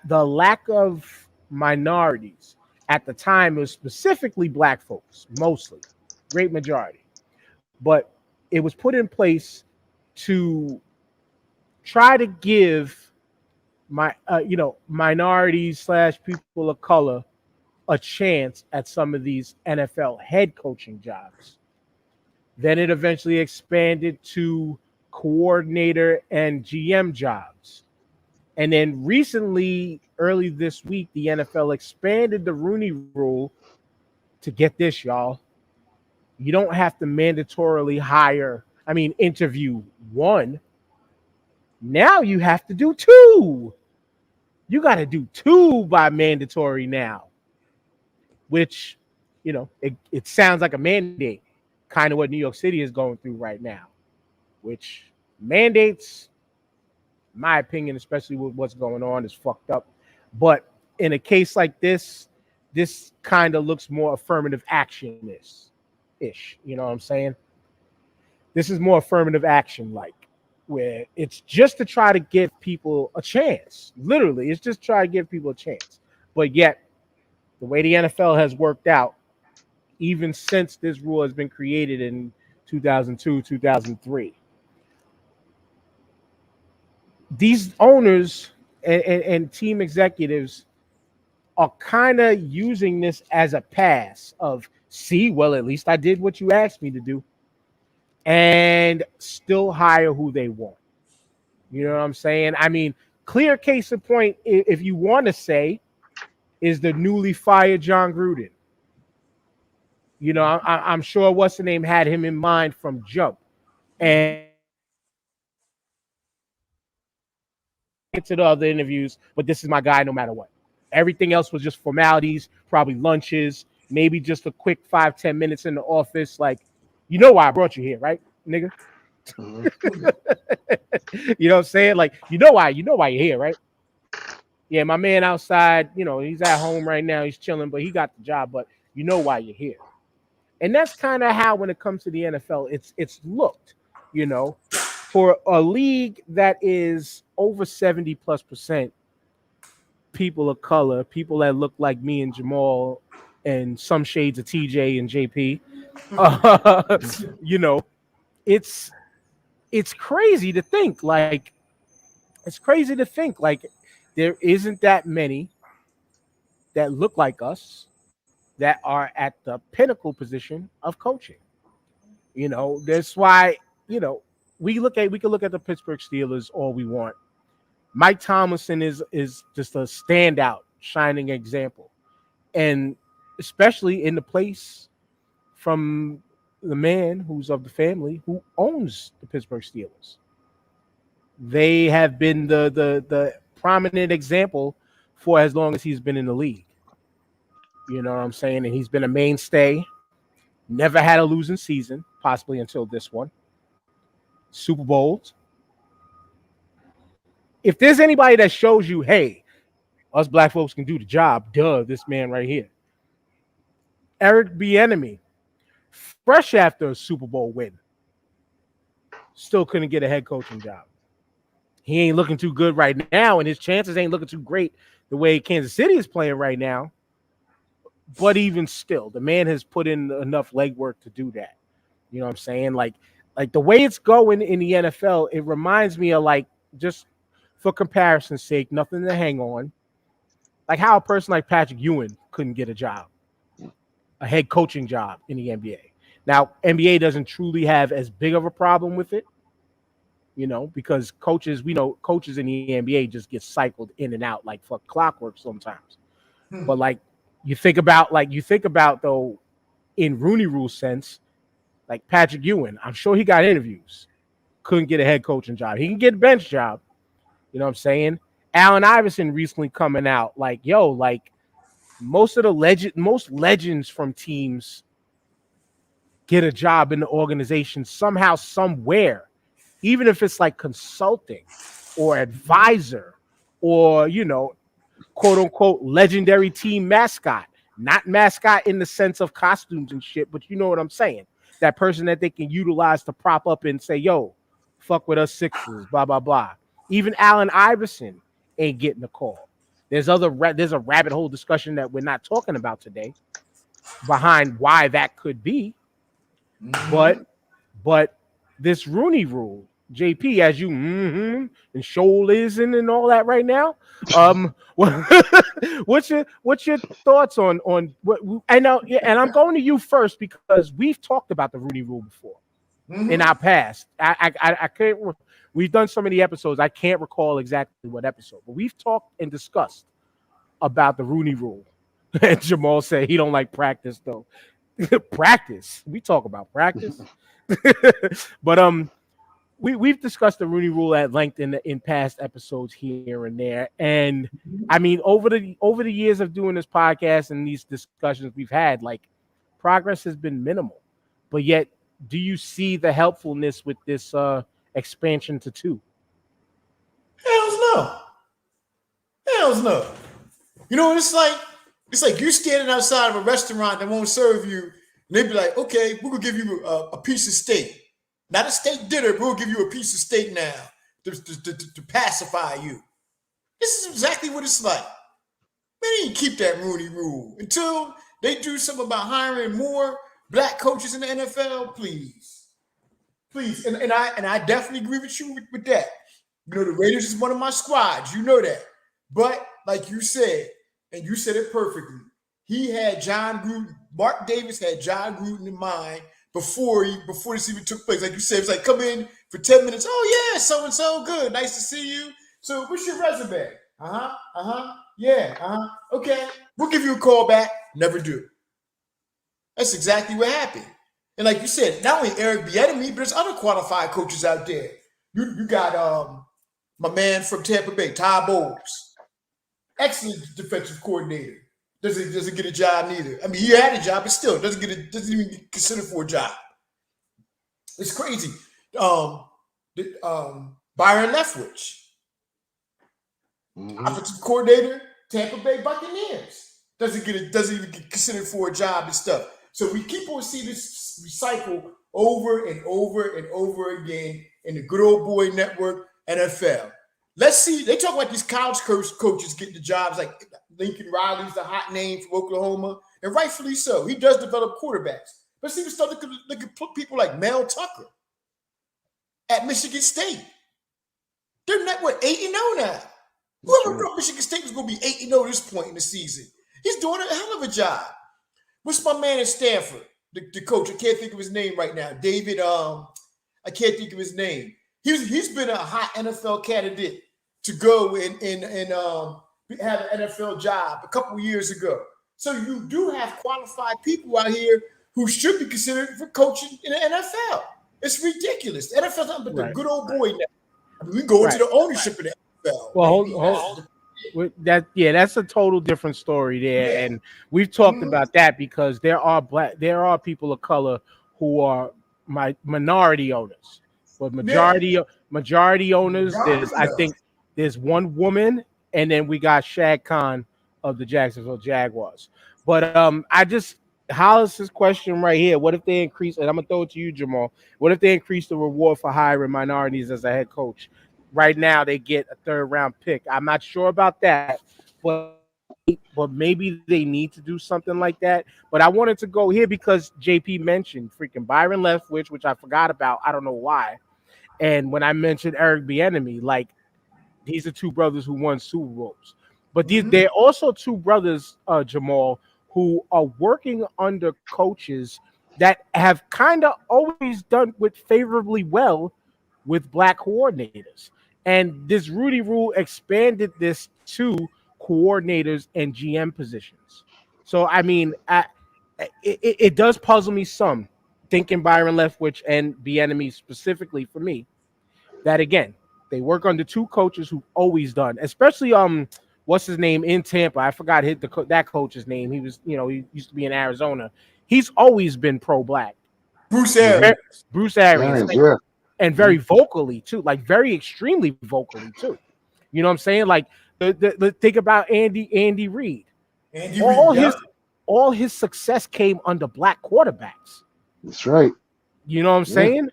the lack of minorities. At the time, it was specifically black folks, mostly, great majority. But it was put in place to try to give minorities / people of color a chance at some of these NFL head coaching jobs. Then it eventually expanded to coordinator and GM jobs. And then recently, early this week, the NFL expanded the Rooney Rule to get this, y'all. You don't have to mandatorily interview one. Now you have to do two. You got to do two by mandatory now, which, it sounds like a mandate, kind of what New York City is going through right now, which mandates, in my opinion, especially with what's going on, is fucked up. But in a case like this kind of looks more affirmative action-ish. You know what I'm saying? This is more affirmative action-like, where it's just to try to give people a chance. Literally, it's just try to give people a chance. But yet, the way the NFL has worked out, even since this rule has been created in 2002, 2003, these owners and team executives are kind of using this as a pass of, see, well, at least I did what you asked me to do, and still hire who they want. You know what I'm saying? I mean, clear case in point, if you want to say, is the newly fired John Gruden. I'm sure what's the name had him in mind from jump. And to the other interviews, but this is my guy no matter what. Everything else was just formalities, probably lunches, maybe just a quick 5-10 minutes in the office. Like, you know why I brought you here, right, nigga? Mm-hmm. You know what I'm saying? Like, you know why you're here, right? Yeah, my man outside, he's at home right now, he's chilling, but he got the job, but you know why you're here. And that's kind of how, when it comes to the NFL, it's looked, for a league that is over 70+% people of color, people that look like me and Jamal and some shades of TJ and JP. It's crazy to think like there isn't that many that look like us that are at the pinnacle position of coaching. That's why, we can look at the Pittsburgh Steelers all we want. Mike Tomlinson is just a standout, shining example. And especially in the place from the man who's of the family who owns the Pittsburgh Steelers. They have been the prominent example for as long as he's been in the league. You know what I'm saying? And he's been a mainstay. Never had a losing season, possibly until this one. Super Bowls. If there's anybody that shows you, hey, us black folks can do the job, this man right here. Eric Bieniemy, fresh after a Super Bowl win, still couldn't get a head coaching job. He ain't looking too good right now, and his chances ain't looking too great the way Kansas City is playing right now. But even still, the man has put in enough legwork to do that. You know what I'm saying? Like the way it's going in the NFL, it reminds me of, like, just for comparison's sake, nothing to hang on, like how a person like Patrick Ewing couldn't get a job, a head coaching job in the NBA. Now, NBA doesn't truly have as big of a problem with it, because coaches, we know coaches in the NBA just get cycled in and out like fuck clockwork sometimes. But like you think about though, in Rooney Rule sense, like Patrick Ewing, I'm sure he got interviews, couldn't get a head coaching job. He can get a bench job. You know what I'm saying? Allen Iverson recently coming out like, yo, like most legends from teams get a job in the organization somehow, somewhere, even if it's like consulting or advisor or, quote unquote, legendary team mascot. Not mascot in the sense of costumes and shit, but you know what I'm saying. That person that they can utilize to prop up and say, yo, fuck with us Sixers, blah, blah, blah. Even Allen Iverson ain't getting a call. There's a rabbit hole discussion that we're not talking about today behind why that could be. But this Rooney Rule, JP, as you and shoulders and all that right now, what's your thoughts on what I know? And I'm going to you first because we've talked about the Rooney Rule before in our past. I can't. We've done so many episodes. I can't recall exactly what episode, but we've talked and discussed about the Rooney Rule. And Jamal said he don't like practice though. Practice. We talk about practice. But we've discussed the Rooney Rule at length in past episodes here and there. And I mean, over the years of doing this podcast and these discussions we've had, like progress has been minimal. But yet, do you see the helpfulness with this expansion to 2? Hells no. You know what it's like? It's like you're standing outside of a restaurant that won't serve you, and they be like, okay, we're going to give you a piece of steak. Not a steak dinner, but we'll give you a piece of steak now to pacify you. This is exactly what it's like. Man, they didn't keep that Rooney Rule until they do something about hiring more black coaches in the NFL, please. And I definitely agree with you with that. The Raiders is one of my squads. You know that. But like you said, and you said it perfectly, he had John Gruden, Mark Davis had John Gruden in mind before this even took place. Like you said, it's like, come in for 10 minutes. Oh, yeah, so-and-so, good. Nice to see you. So what's your resume? Yeah, okay. We'll give you a call back. Never do. That's exactly what happened. And like you said, not only Eric Bieniemy, but there's other qualified coaches out there. You got my man from Tampa Bay, Todd Bowles. Excellent defensive coordinator. Doesn't get a job neither. I mean, he had a job, but still doesn't even get considered for a job. It's crazy. Byron Leftwich, offensive coordinator, Tampa Bay Buccaneers, doesn't even get considered for a job and stuff. So we keep on seeing this cycle over and over and over again in the good old boy network NFL. Let's see. They talk about these college coaches getting the jobs. Like Lincoln Riley's the hot name from Oklahoma, and rightfully so. He does develop quarterbacks. But see, we start looking at people like Mel Tucker at Michigan State. They're not 8-0 now. Whoever thought Michigan State was going to be 8-0 at this point in the season? He's doing a hell of a job. What's my man at Stanford? The coach. I can't think of his name right now. David. I can't think of his name. He's been a hot NFL candidate to go and have an NFL job a couple years ago. So you do have qualified people out here who should be considered for coaching in the NFL. It's ridiculous. The NFL's nothing but the good old boy now. I mean, we go into the ownership of the NFL. Well, hold. That's a total different story there, and we've talked about that because there are people of color who are minority owners, but majority owners. I think there's one woman, and then we got Shad Khan of the Jacksonville Jaguars. But Hollis's question right here: what if they increase? And I'm gonna throw it to you, Jamal. What if they increase the reward for hiring minorities as a head coach? Right now, they get a 3rd-round pick. I'm not sure about that, but maybe they need to do something like that. But I wanted to go here because JP mentioned freaking Byron Leftwich, which I forgot about. I don't know why. And when I mentioned Eric Bieniemy, like these are 2 brothers who won Super Bowls. But they're also 2 brothers, Jamal, who are working under coaches that have kind of always done with favorably well with black coordinators. And this Rudy rule expanded this to coordinators and GM positions. So, I mean, it does puzzle me some, thinking Byron Leftwich and Bieniemy specifically for me, that again, they work under two coaches who've always done, especially what's his name in Tampa? I forgot that coach's name. He was, he used to be in Arizona. He's always been pro-black. Bruce Arians. Bruce Arians, yeah. And very vocally too, like very extremely vocally too. You know what I'm saying? Like the think about Andy Reid. All his success came under black quarterbacks. That's right. You know what I'm saying?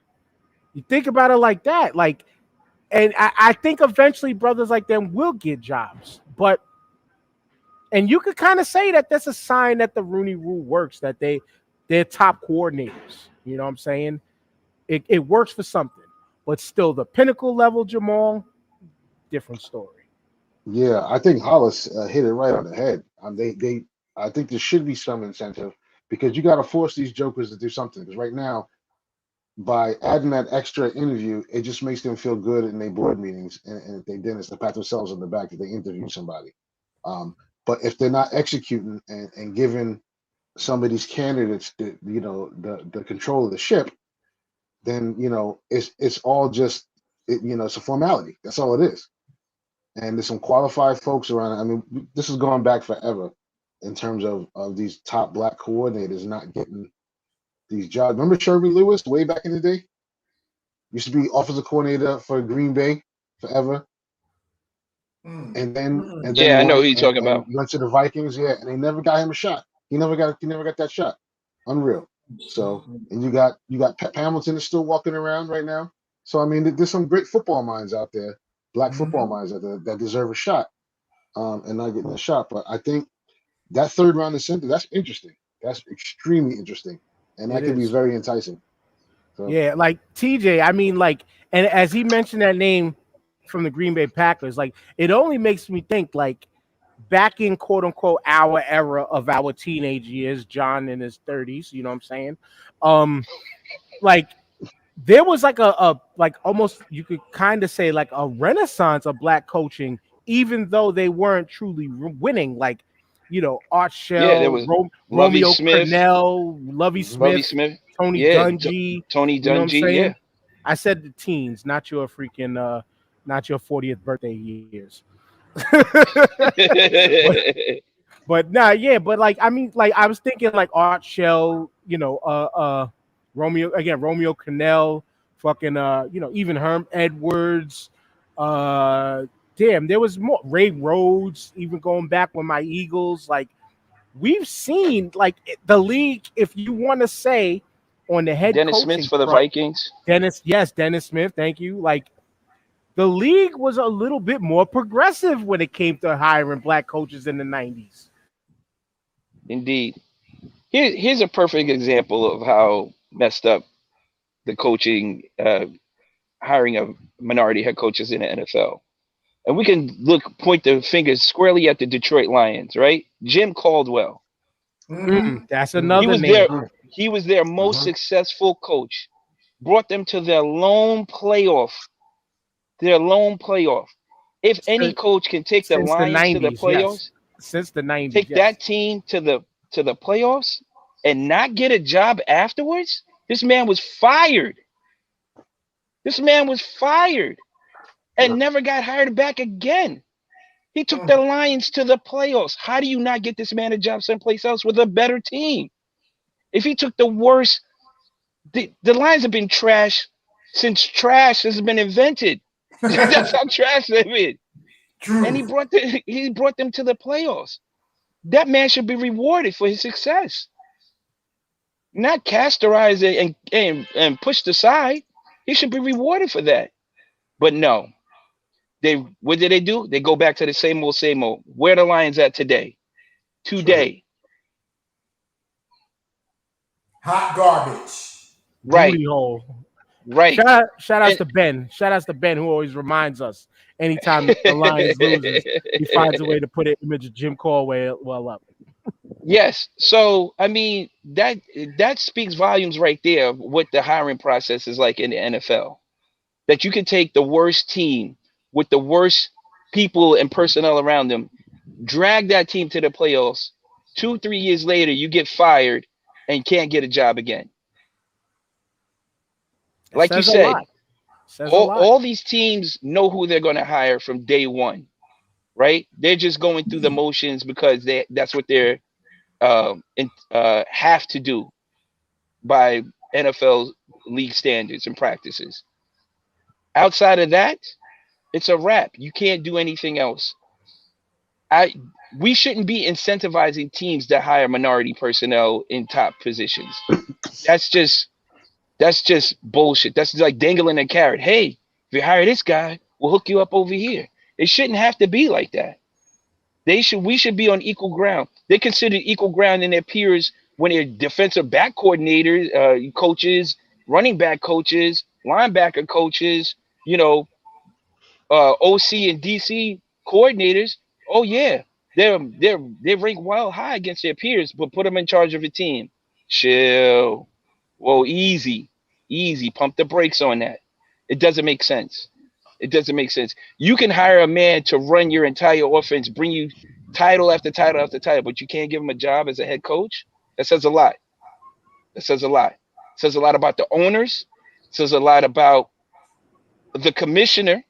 You think about it like that, like, and I think eventually brothers like them will get jobs, and you could kind of say that that's a sign that the Rooney Rule works, that they're top coordinators. You know what I'm saying? It works for something, but still the pinnacle level, Jamal, different story. Yeah, I think Hollis hit it right on the head. I think there should be some incentive because you got to force these jokers to do something. Because right now, by adding that extra interview, it just makes them feel good in their board meetings, and if they didn't, it's to pat themselves on the back if they interview somebody. But if they're not executing and giving some of these candidates the control of the ship, then it's all just it's a formality. That's all it is. And there's some qualified folks around. I mean, this is going back forever in terms of these top black coordinators not getting these jobs. Remember Sherby Lewis way back in the day? Used to be offensive coordinator for Green Bay forever. And then I know who you're talking about. Went to the Vikings, and they never got him a shot. He never got that shot. Unreal. So, and you got Pep Hamilton is still walking around right now. So I mean, there's some great football minds out there, black football minds that deserve a shot, and not getting a shot. But I think that third round incentive, that's interesting. That's extremely interesting, and that can be very enticing. So. Yeah, like TJ. I mean, like, and as he mentioned that name from the Green Bay Packers, like, it only makes me think, like, back in quote unquote our era of our teenage years, John in his 30s, you know what I'm saying? Like, there was like a like almost, you could kind of say, like a renaissance of black coaching, even though they weren't truly winning. Like, Art Shell, Romeo Cornell, Lovie Smith, Tony Dungy. Tony Dungy, I said the teens, not your freaking not your 40th birthday years. but like, I mean, like, I was thinking like Art Shell, Romeo Cornell, fucking even Herm Edwards, there was more, Ray Rhodes, even going back with my Eagles. Like, we've seen, like, the league, if you want to say, on the head Dennis Smith for the Vikings. Dennis Smith, thank you. Like, the league was a little bit more progressive when it came to hiring black coaches in the 90s. Indeed. Here's a perfect example of how messed up the coaching, hiring of minority head coaches in the NFL. And we can point the fingers squarely at the Detroit Lions, right? Jim Caldwell. That's another name. He was their most successful coach. Brought them to their lone playoff. If any coach can take the Lions to the playoffs, since the 90s, take that team to the playoffs and not get a job afterwards, this man was fired. And never got hired back again. He took the Lions to the playoffs. How do you not get this man a job someplace else with a better team? If he took the worst, the Lions have been trash since trash has been invented. That's how trash they've been. True. And he brought them to the playoffs. That man should be rewarded for his success, not castorized and pushed aside. He should be rewarded for that. But no, what did they do? They go back to the same old. Where are the Lions at today? Hot garbage. Right. Booty hole. Right. Shout outs to Ben. Shout outs to Ben, who always reminds us anytime the Lions loses, he finds a way to put an image of Jim Caldwell up. Yes. So, I mean, that speaks volumes right there of what the hiring process is like in the NFL. that you can take the worst team with the worst people and personnel around them, drag that team to the playoffs. 2, 3 years later, you get fired and can't get a job again. It Like you says a said, lot. Says a lot. all these teams know who they're going to hire from day one, right? They're just going through the motions because that's what they're have to do by NFL league standards and practices. Outside of that, it's a wrap. You can't do anything else. I We shouldn't be incentivizing teams that hire minority personnel in top positions. That's just bullshit. That's like dangling a carrot. Hey, if you hire this guy, we'll hook you up over here. It shouldn't have to be like that. We should be on equal ground. They're considered equal ground in their peers when they're defensive back coordinators, coaches, running back coaches, linebacker coaches, you know, OC and DC coordinators. Oh yeah, they rank well high against their peers, but put them in charge of a team. Chill. Whoa, easy, easy. Pump the brakes on that. It doesn't make sense. It doesn't make sense. You can hire a man to run your entire offense, bring you title after title after title, but you can't give him a job as a head coach. That says a lot. That says a lot. It says a lot about the owners. It says a lot about the commissioner,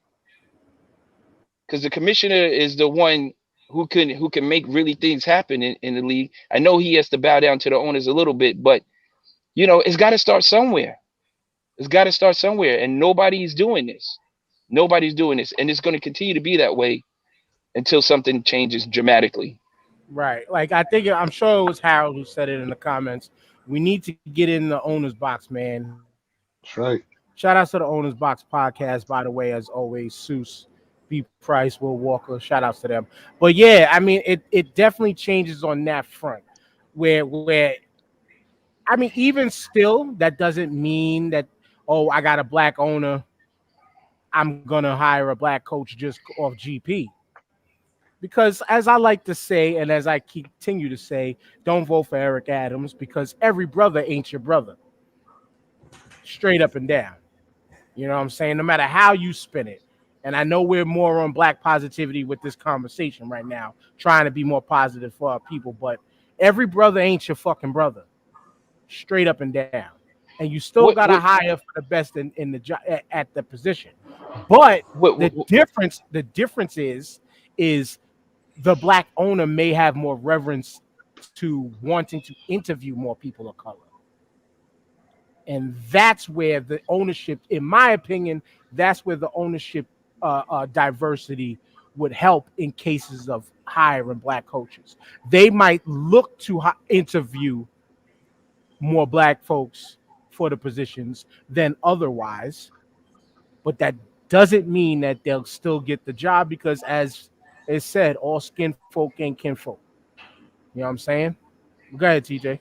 because the commissioner is the one who can make really things happen in the league. I know he has to bow down to the owners a little bit, but it's got to start somewhere. It's got to start somewhere, and nobody's doing this. Nobody's doing this, and it's going to continue to be that way until something changes dramatically. Right. Like I'm sure it was Harold who said it in the comments. We need to get in the owner's box, man. That's right. Shout out to the Owner's Box podcast, by the way, as always. Seuss, B. Price, Will Walker. Shout outs to them. But yeah, I mean, it definitely changes on that front. Where I mean, even still, that doesn't mean that, oh, I got a black owner, I'm gonna hire a black coach just off GP. Because as I like to say, and as I continue to say, don't vote for Eric Adams because every brother ain't your brother. Straight up and down. You know what I'm saying? No matter how you spin it. And I know we're more on black positivity with this conversation right now, trying to be more positive for our people, but every brother ain't your fucking brother. Straight up and down. And you still got to hire for the best in the job at the position. But the difference is the black owner may have more reverence to wanting to interview more people of color. And that's where the ownership, in my opinion, that's where the ownership diversity would help in cases of hiring black coaches. They might look to interview more black folks for the positions than otherwise, but that doesn't mean that they'll still get the job because, as it said, all skin folk ain't kinfolk. You know what I'm saying? Go ahead, TJ.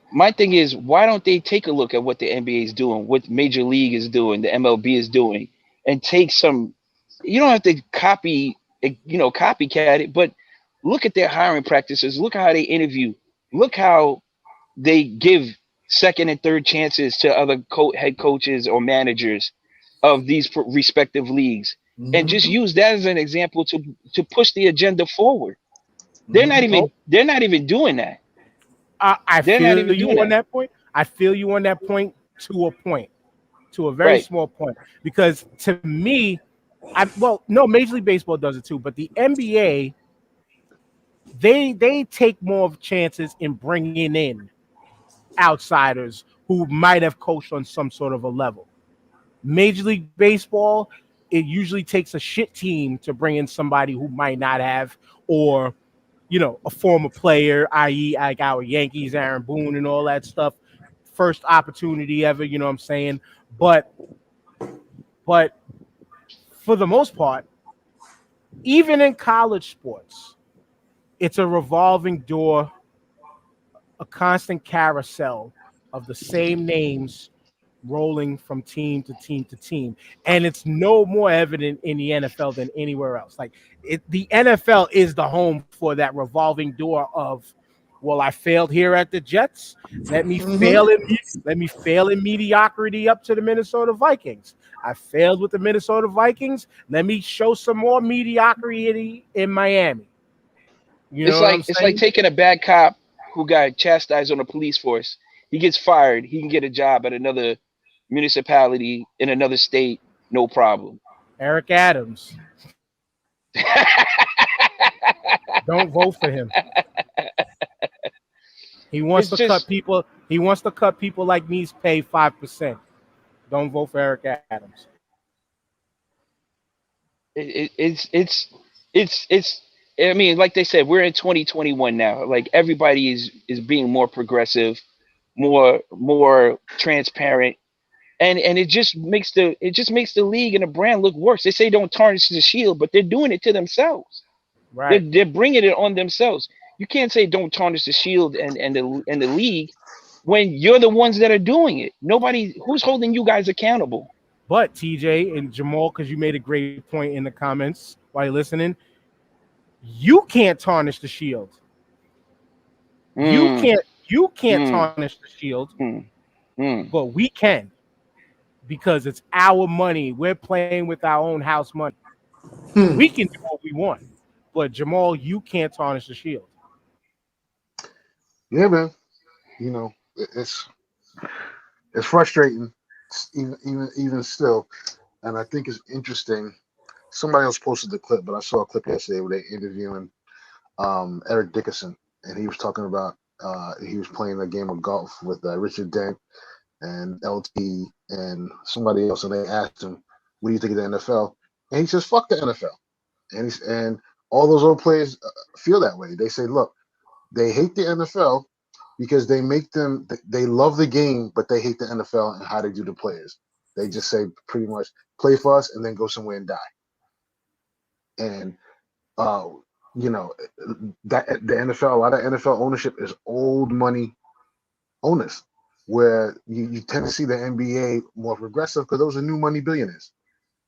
My thing is, why don't they take a look at what the NBA is doing, what Major League is doing, the MLB is doing, and take some. You don't have to copycat it, but look at their hiring practices. Look how they interview. Look how they give second and third chances to other head coaches or managers of these respective leagues, and just use that as an example to push the agenda forward. They're not even doing that. I feel you on that point. I feel you on that point to a very small point, because to me, Major League Baseball does it too, but the NBA, they take more of chances in bringing in outsiders who might have coached on some sort of a level. Major League Baseball, it usually takes a shit team to bring in somebody who might not have, or a former player, i.e. like our Yankees, Aaron Boone and all that stuff. First opportunity ever, you know what I'm saying? But for the most part, even in college sports, it's a revolving door, a constant carousel of the same names rolling from team to team to team. And it's no more evident in the NFL than anywhere else. Like the NFL is the home for that revolving door of Well, I failed here at the Jets. Let me fail in mediocrity up to the Minnesota Vikings. I failed with the Minnesota Vikings. Let me show some more mediocrity in Miami. You know what I'm It's like saying? taking a bad cop who got chastised on the police force. He gets fired. He can get a job at another municipality in another state, no problem. Eric Adams. Don't vote for him. He wants It's to cut just people. He wants to cut people like me's pay 5%. Don't vote for Eric Adams. it's I mean, like they said, we're in 2021 now. Like everybody is being more progressive, more transparent, and it just makes the league and the brand look worse. They say don't tarnish the shield, but they're doing it to themselves. Right. They're bringing it on themselves. You can't say don't tarnish the shield and the league when you're the ones that are doing it. Nobody who's holding you guys accountable. But TJ and Jamal, because you made a great point in the comments while you're listening, you can't tarnish the shield. Mm, You can't mm, tarnish the shield, mm. but we can because it's our money. We're playing with our own house money. We can do what we want. But Jamal, you can't tarnish the shield. Yeah, man. You know, it's frustrating, even still, and I think it's interesting. Somebody else posted the clip, but I saw a clip yesterday where they interviewing Eric Dickerson, and he was talking about he was playing a game of golf with Richard Dent and LT and somebody else, and they asked him, "What do you think of the NFL?" And he says, "Fuck the NFL." And all those old players feel that way. They say, "Look, they hate the NFL because they love the game, but they hate the NFL and how they do the players. They just say pretty much play for us and then go somewhere and die." And uh, you know that the NFL, a lot of NFL ownership is old money owners, where you tend to see the NBA more progressive because those are new money billionaires,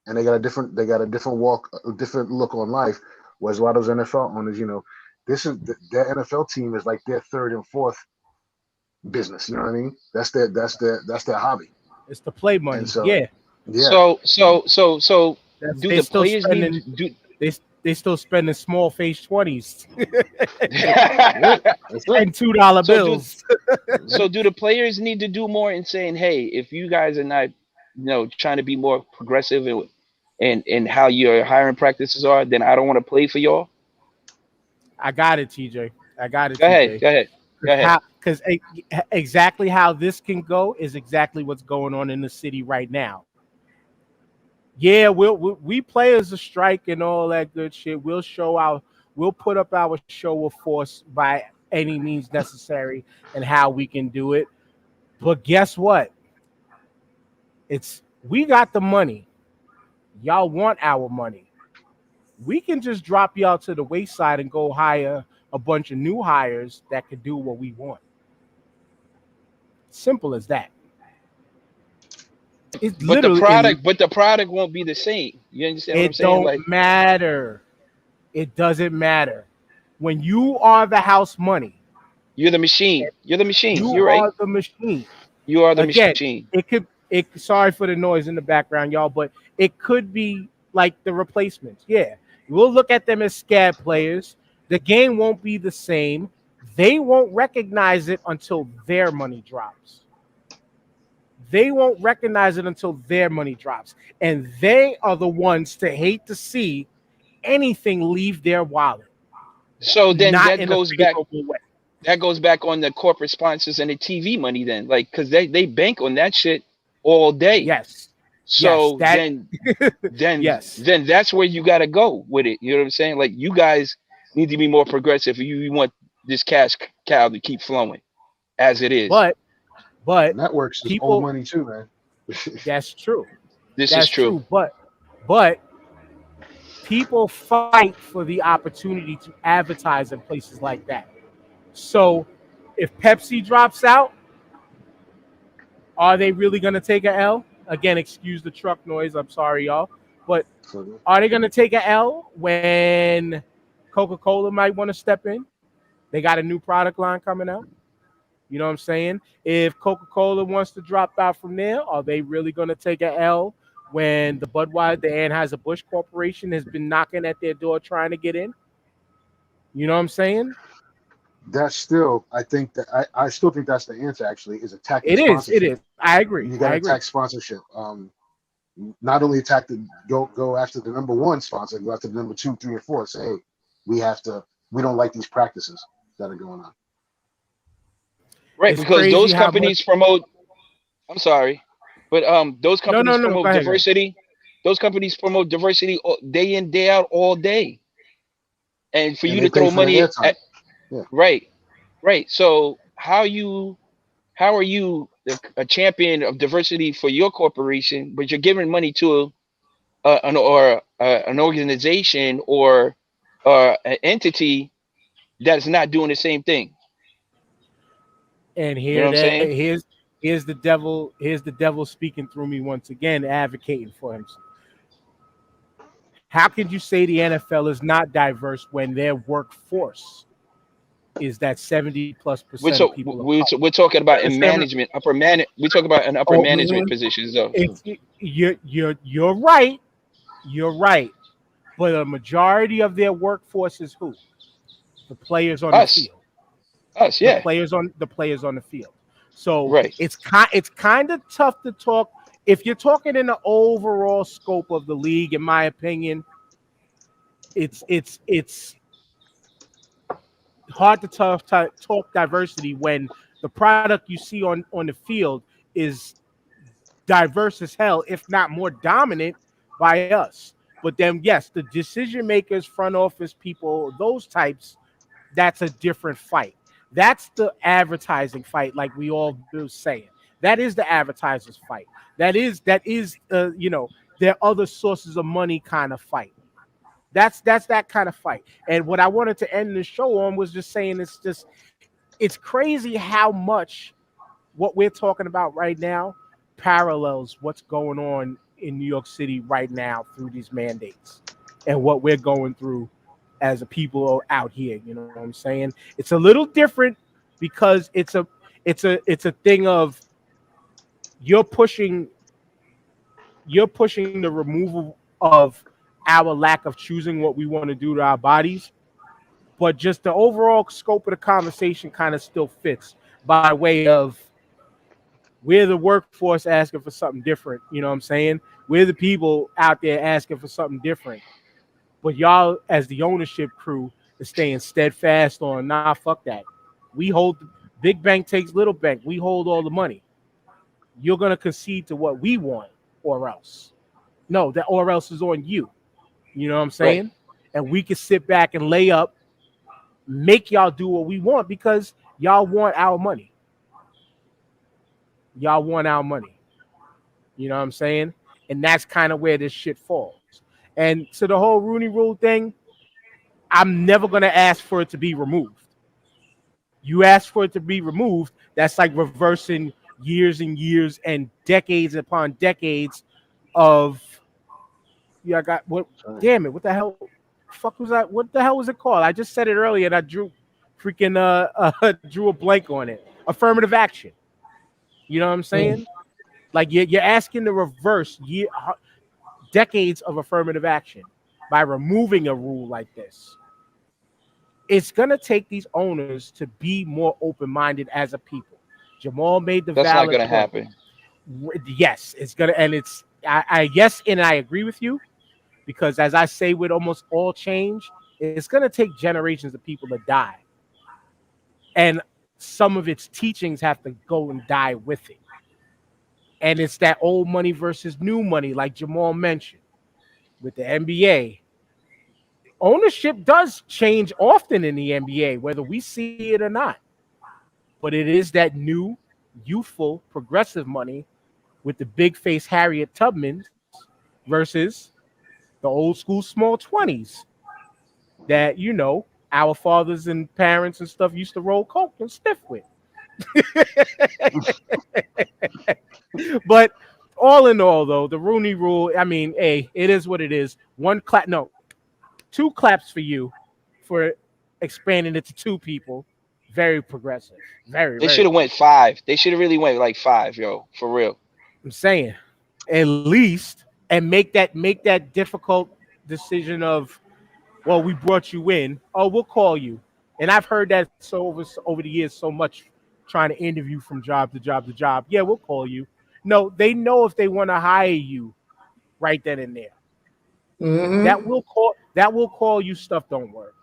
and they got a different walk, a different look on life. Whereas a lot of those NFL owners, this is their NFL team is like their third and fourth business. You know what I mean? That's their hobby. It's the play And money. so Yeah. yeah, So do They the still players need spending do they still spending small face 20s that's it. and $2 so do bills. so do the players need to do more in saying, hey, if you guys are not, trying to be more progressive and how your hiring practices are, then I don't want to play for y'all. I got it, TJ. I got it, Go ahead, TJ. go ahead, go ahead. Because exactly how this can go is exactly what's going on in the city right now. Yeah, we players a strike and all that good shit. We'll put up our show of force by any means necessary and how we can do it. But guess what? We got the money. Y'all want our money. We can just drop y'all to the wayside and go hire a bunch of new hires that can do what we want. Simple as that. It's But the literally product won't be the same. You understand what I'm it saying? don't Like, matter. It doesn't matter. When you are the house money, you're the machine. You're the machine. you You're right. are the machine. You are the Again, machine. sorry for the noise in the background, y'all, but it could be like the replacements. Yeah. We'll look at them as scab players. The game won't be the same. They won't recognize it until their money drops. They won't recognize it until their money drops. And they are the ones to hate to see anything leave their wallet, So then not in a favorable way. that goes back on the corporate sponsors and the TV money then, like, because they bank on that shit all day. Yes. Yes. So That yes. then that's where you got to go with it. You know what I'm saying? Like, you guys need to be more progressive. You want this cash cow to keep flowing as it is. But Networks is old people, money too, man. that's true. This That's is true. true. But people fight for the opportunity to advertise in places like that. So if Pepsi drops out, are they really going to take an L? Again, excuse the truck noise. I'm sorry, y'all. But are they going to take an L when Coca-Cola might want to step in? They got a new product line coming out. You know what I'm saying? If Coca-Cola wants to drop out from there, are they really going to take a L when the Budweiser, the Anheuser-Busch Corporation has been knocking at their door trying to get in? You know what I'm saying? That's still, I think that I still think that's the answer. Actually, is attacking It is. It sponsorship. is. I agree. You got I to agree. attack sponsorship. Not only attack the go after the number one sponsor, go after the number 2, 3, and 4. Say, hey, we don't like these practices that are going on. Right, It's because crazy those how companies promote. I'm sorry, but those companies No. promote Go ahead. diversity. Those companies promote diversity day in, day out, all day. And for And you they to pay throw for the money airtime. at, Yeah. right. So how are you a champion of diversity for your corporation, but you're giving money to an organization or an entity that is not doing the same thing? And You know what I'm saying? here's the devil. Here's the devil speaking through me once again, advocating for himself. How could you say the NFL is not diverse when their workforce is that 70+% of people of color? We're talking You about in understand? management, we talk about in upper Oh, management positions though. you're right. You're right. But a majority of their workforce is who? The players on the Us, field. The yeah, players on the field. So right. it's kind of tough to talk if you're talking in the overall scope of the league. In my opinion, it's hard to talk diversity when the product you see on the field is diverse as hell, if not more dominant by us. But then, yes, the decision makers, front office people, those types, that's a different fight. That's the advertising fight, like we all been saying. That is the advertisers fight. That is their other sources of money kind of fight. That's that kind of fight. And what I wanted to end the show on was just saying it's crazy how much what we're talking about right now parallels what's going on in New York City right now through these mandates and what we're going through as a people out here. You know what I'm saying? It's a little different because it's a thing of you're pushing the removal of our lack of choosing what we want to do to our bodies, but just the overall scope of the conversation kind of still fits by way of we're the workforce asking for something different. You know what I'm saying? We're the people out there asking for something different. But y'all, as the ownership crew, is staying steadfast on, nah, fuck that. We hold, big bank takes little bank. We hold all the money. You're going to concede to what we want or else. No, that or else is on you. You know what I'm Right. saying? And we can sit back and lay up, make y'all do what we want because y'all want our money. Y'all want our money. You know what I'm saying? And that's kind of where this shit falls. And so the whole Rooney Rule thing, I'm never going to ask for it to be removed. You ask for it to be removed, that's like reversing years and years and decades upon decades of I got what damn it, what the hell fuck was that? What the hell was it called? I just said it earlier and I drew drew a blank on it. Affirmative action. You know what I'm saying? Like you're asking to reverse decades of affirmative action by removing a rule like this. It's gonna take these owners to be more open-minded as a people. Jamal made the That's not valid gonna point. happen. Yes, it's gonna, and it's I yes, and I agree with you because as I say with almost all change, it's gonna take generations of people to die, and some of its teachings have to go and die with it. And it's that old money versus new money, like Jamal mentioned with the NBA. Ownership does change often in the NBA, whether we see it or not. But it is that new, youthful, progressive money with the big face Harriet Tubmans versus the old school small 20s that, our fathers and parents and stuff used to roll coke and stiff with. But all in all, though, the Rooney Rule, I mean, hey, it is what it is. Two claps for you for expanding it to 2 people. Very progressive. Very, They very should have went progressive. 5. They should have really went like 5, yo, for real. I'm saying, at least, and make that difficult decision of, well, we brought you in. Oh, we'll call you. And I've heard that over the years so much, trying to interview from job to job to job. Yeah, we'll call you. No, they know if they want to hire you right then and there. Mm-hmm. That will call you stuff don't work.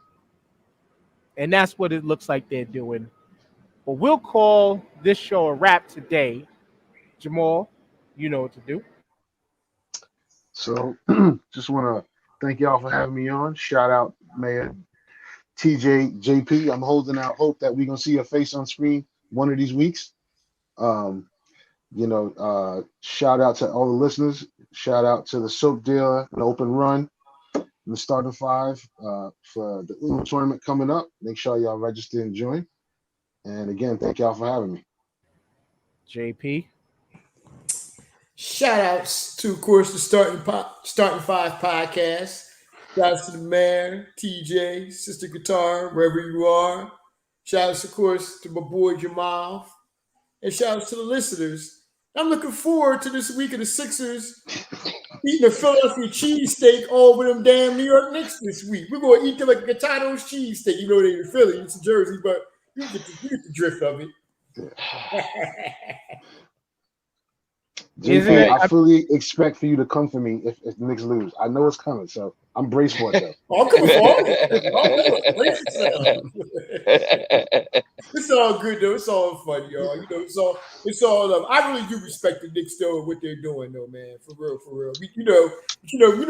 And that's what it looks like they're doing. But we'll call this show a wrap today. Jamal, you know what to do. So just want to thank y'all for having me on. Shout out Mayor TJ JP. I'm holding out hope that we're gonna see your face on screen one of these weeks. Um, shout out to all the listeners. Shout out to the soap dealer, an open run, and the starting 5 for the Uno tournament coming up. Make sure y'all register and join. And again, thank y'all for having me. JP. Shout outs to, of course, the Starting 5 podcast. Shout outs to the mayor, TJ, Sister Guitar, wherever you are. Shout outs, of course, to my boy Jamal. And shout outs to the listeners. I'm looking forward to this week of the Sixers eating a Philadelphia cheesesteak all with them damn New York Knicks this week. We're going to eat them like a Gato's cheesesteak, even though they're in Philly. It's in Jersey, but you get the drift of it. JP, I fully expect for you to come for me if the Knicks lose. I know it's coming, so I'm braced for it, though. I'm coming for it. Brace yourself. It's all good, though. It's all fun, y'all. You know, it's all. I really do respect the Knicks, though, what they're doing, though, man. For real, for real. You know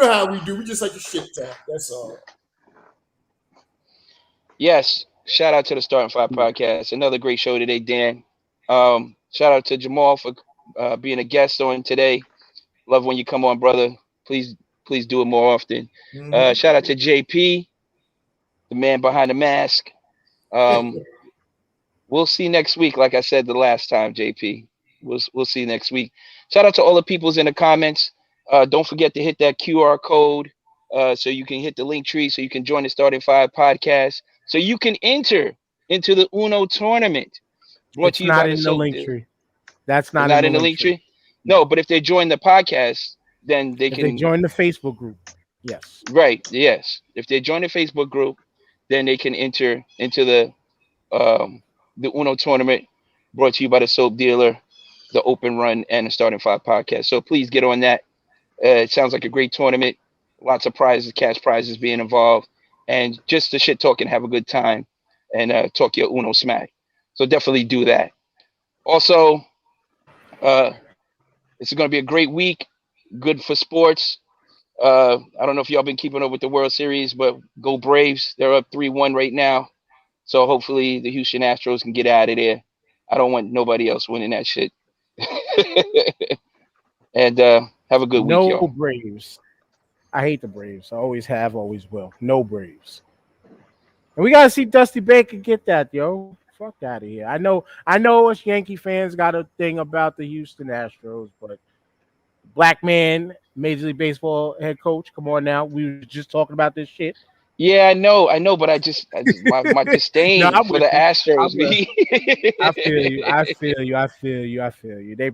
how we do. We just like to shit talk. That's all. Yes. Shout out to the Starting 5 podcast. Another great show today, Dan. Shout out to Jamal for being a guest on today. Love when you come on, brother. Please do it more often. Mm-hmm. Shout out to JP, the man behind the mask. We'll see next week. Like I said the last time, JP. We'll see next week. Shout out to all the peoples in the comments. Don't forget to hit that QR code so you can hit the link tree so you can join the Starting 5 podcast. So you can enter into the Uno tournament. Brought It's to you not by in the link tree. That's not not in the link tree. No, but if they join the podcast, then they can. If they join the Facebook group, yes. Right. Yes. If they join the Facebook group, then they can enter into the Uno tournament. Brought to you by the soap dealer, the Open Run, and the Starting 5 podcast. So please get on that. It sounds like a great tournament. Lots of prizes, cash prizes being involved, and just to shit talk and have a good time and talk your Uno smack. So definitely do that. Also, it's going to be a great week. Good for sports. I don't know if y'all been keeping up with the World Series, but go Braves. They're up 3-1 right now. So hopefully the Houston Astros can get out of there. I don't want nobody else winning that shit. And have a good week, y'all. No Braves. I hate the Braves. I always have, always will. No Braves. And we gotta see Dusty Baker get that, yo. Fuck out of here. I know us Yankee fans got a thing about the Houston Astros, but black man, Major League Baseball head coach, come on now. We were just talking about this shit. Yeah, I know, but I just my disdain for the Astros. I feel you.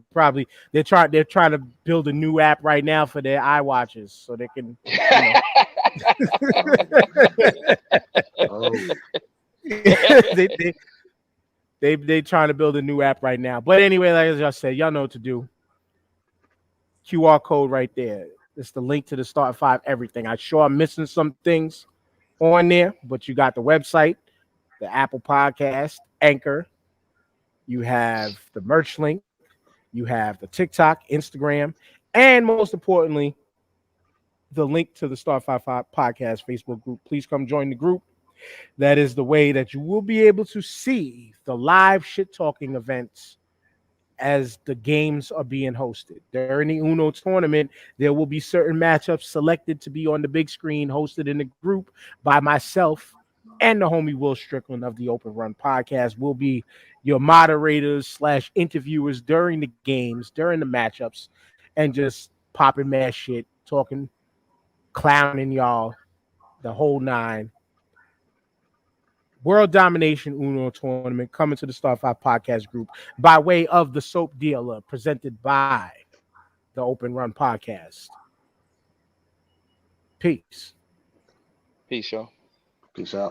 They're trying to build a new app right now for their iWatches so they can. They trying to build a new app right now. But anyway, like I said, y'all know what to do. QR code right there. It's the link to the Start 5 everything. I'm sure I'm missing some things on there, but you got the website, the Apple Podcast, Anchor. You have the merch link. You have the TikTok, Instagram, and most importantly, the link to the Start 5 Podcast Facebook group. Please come join the group. That is the way that you will be able to see the live shit talking events as the games are being hosted. During the Uno tournament, there will be certain matchups selected to be on the big screen, hosted in the group by myself and the homie Will Strickland of the Open Run podcast. Will be your moderators / interviewers during the games, during the matchups, and just popping mad shit, talking, clowning y'all, the whole nine. World Domination Uno Tournament coming to the Star 5 podcast group by way of the Soap Dealer, presented by the Open Run Podcast. Peace. Peace, y'all. Peace out.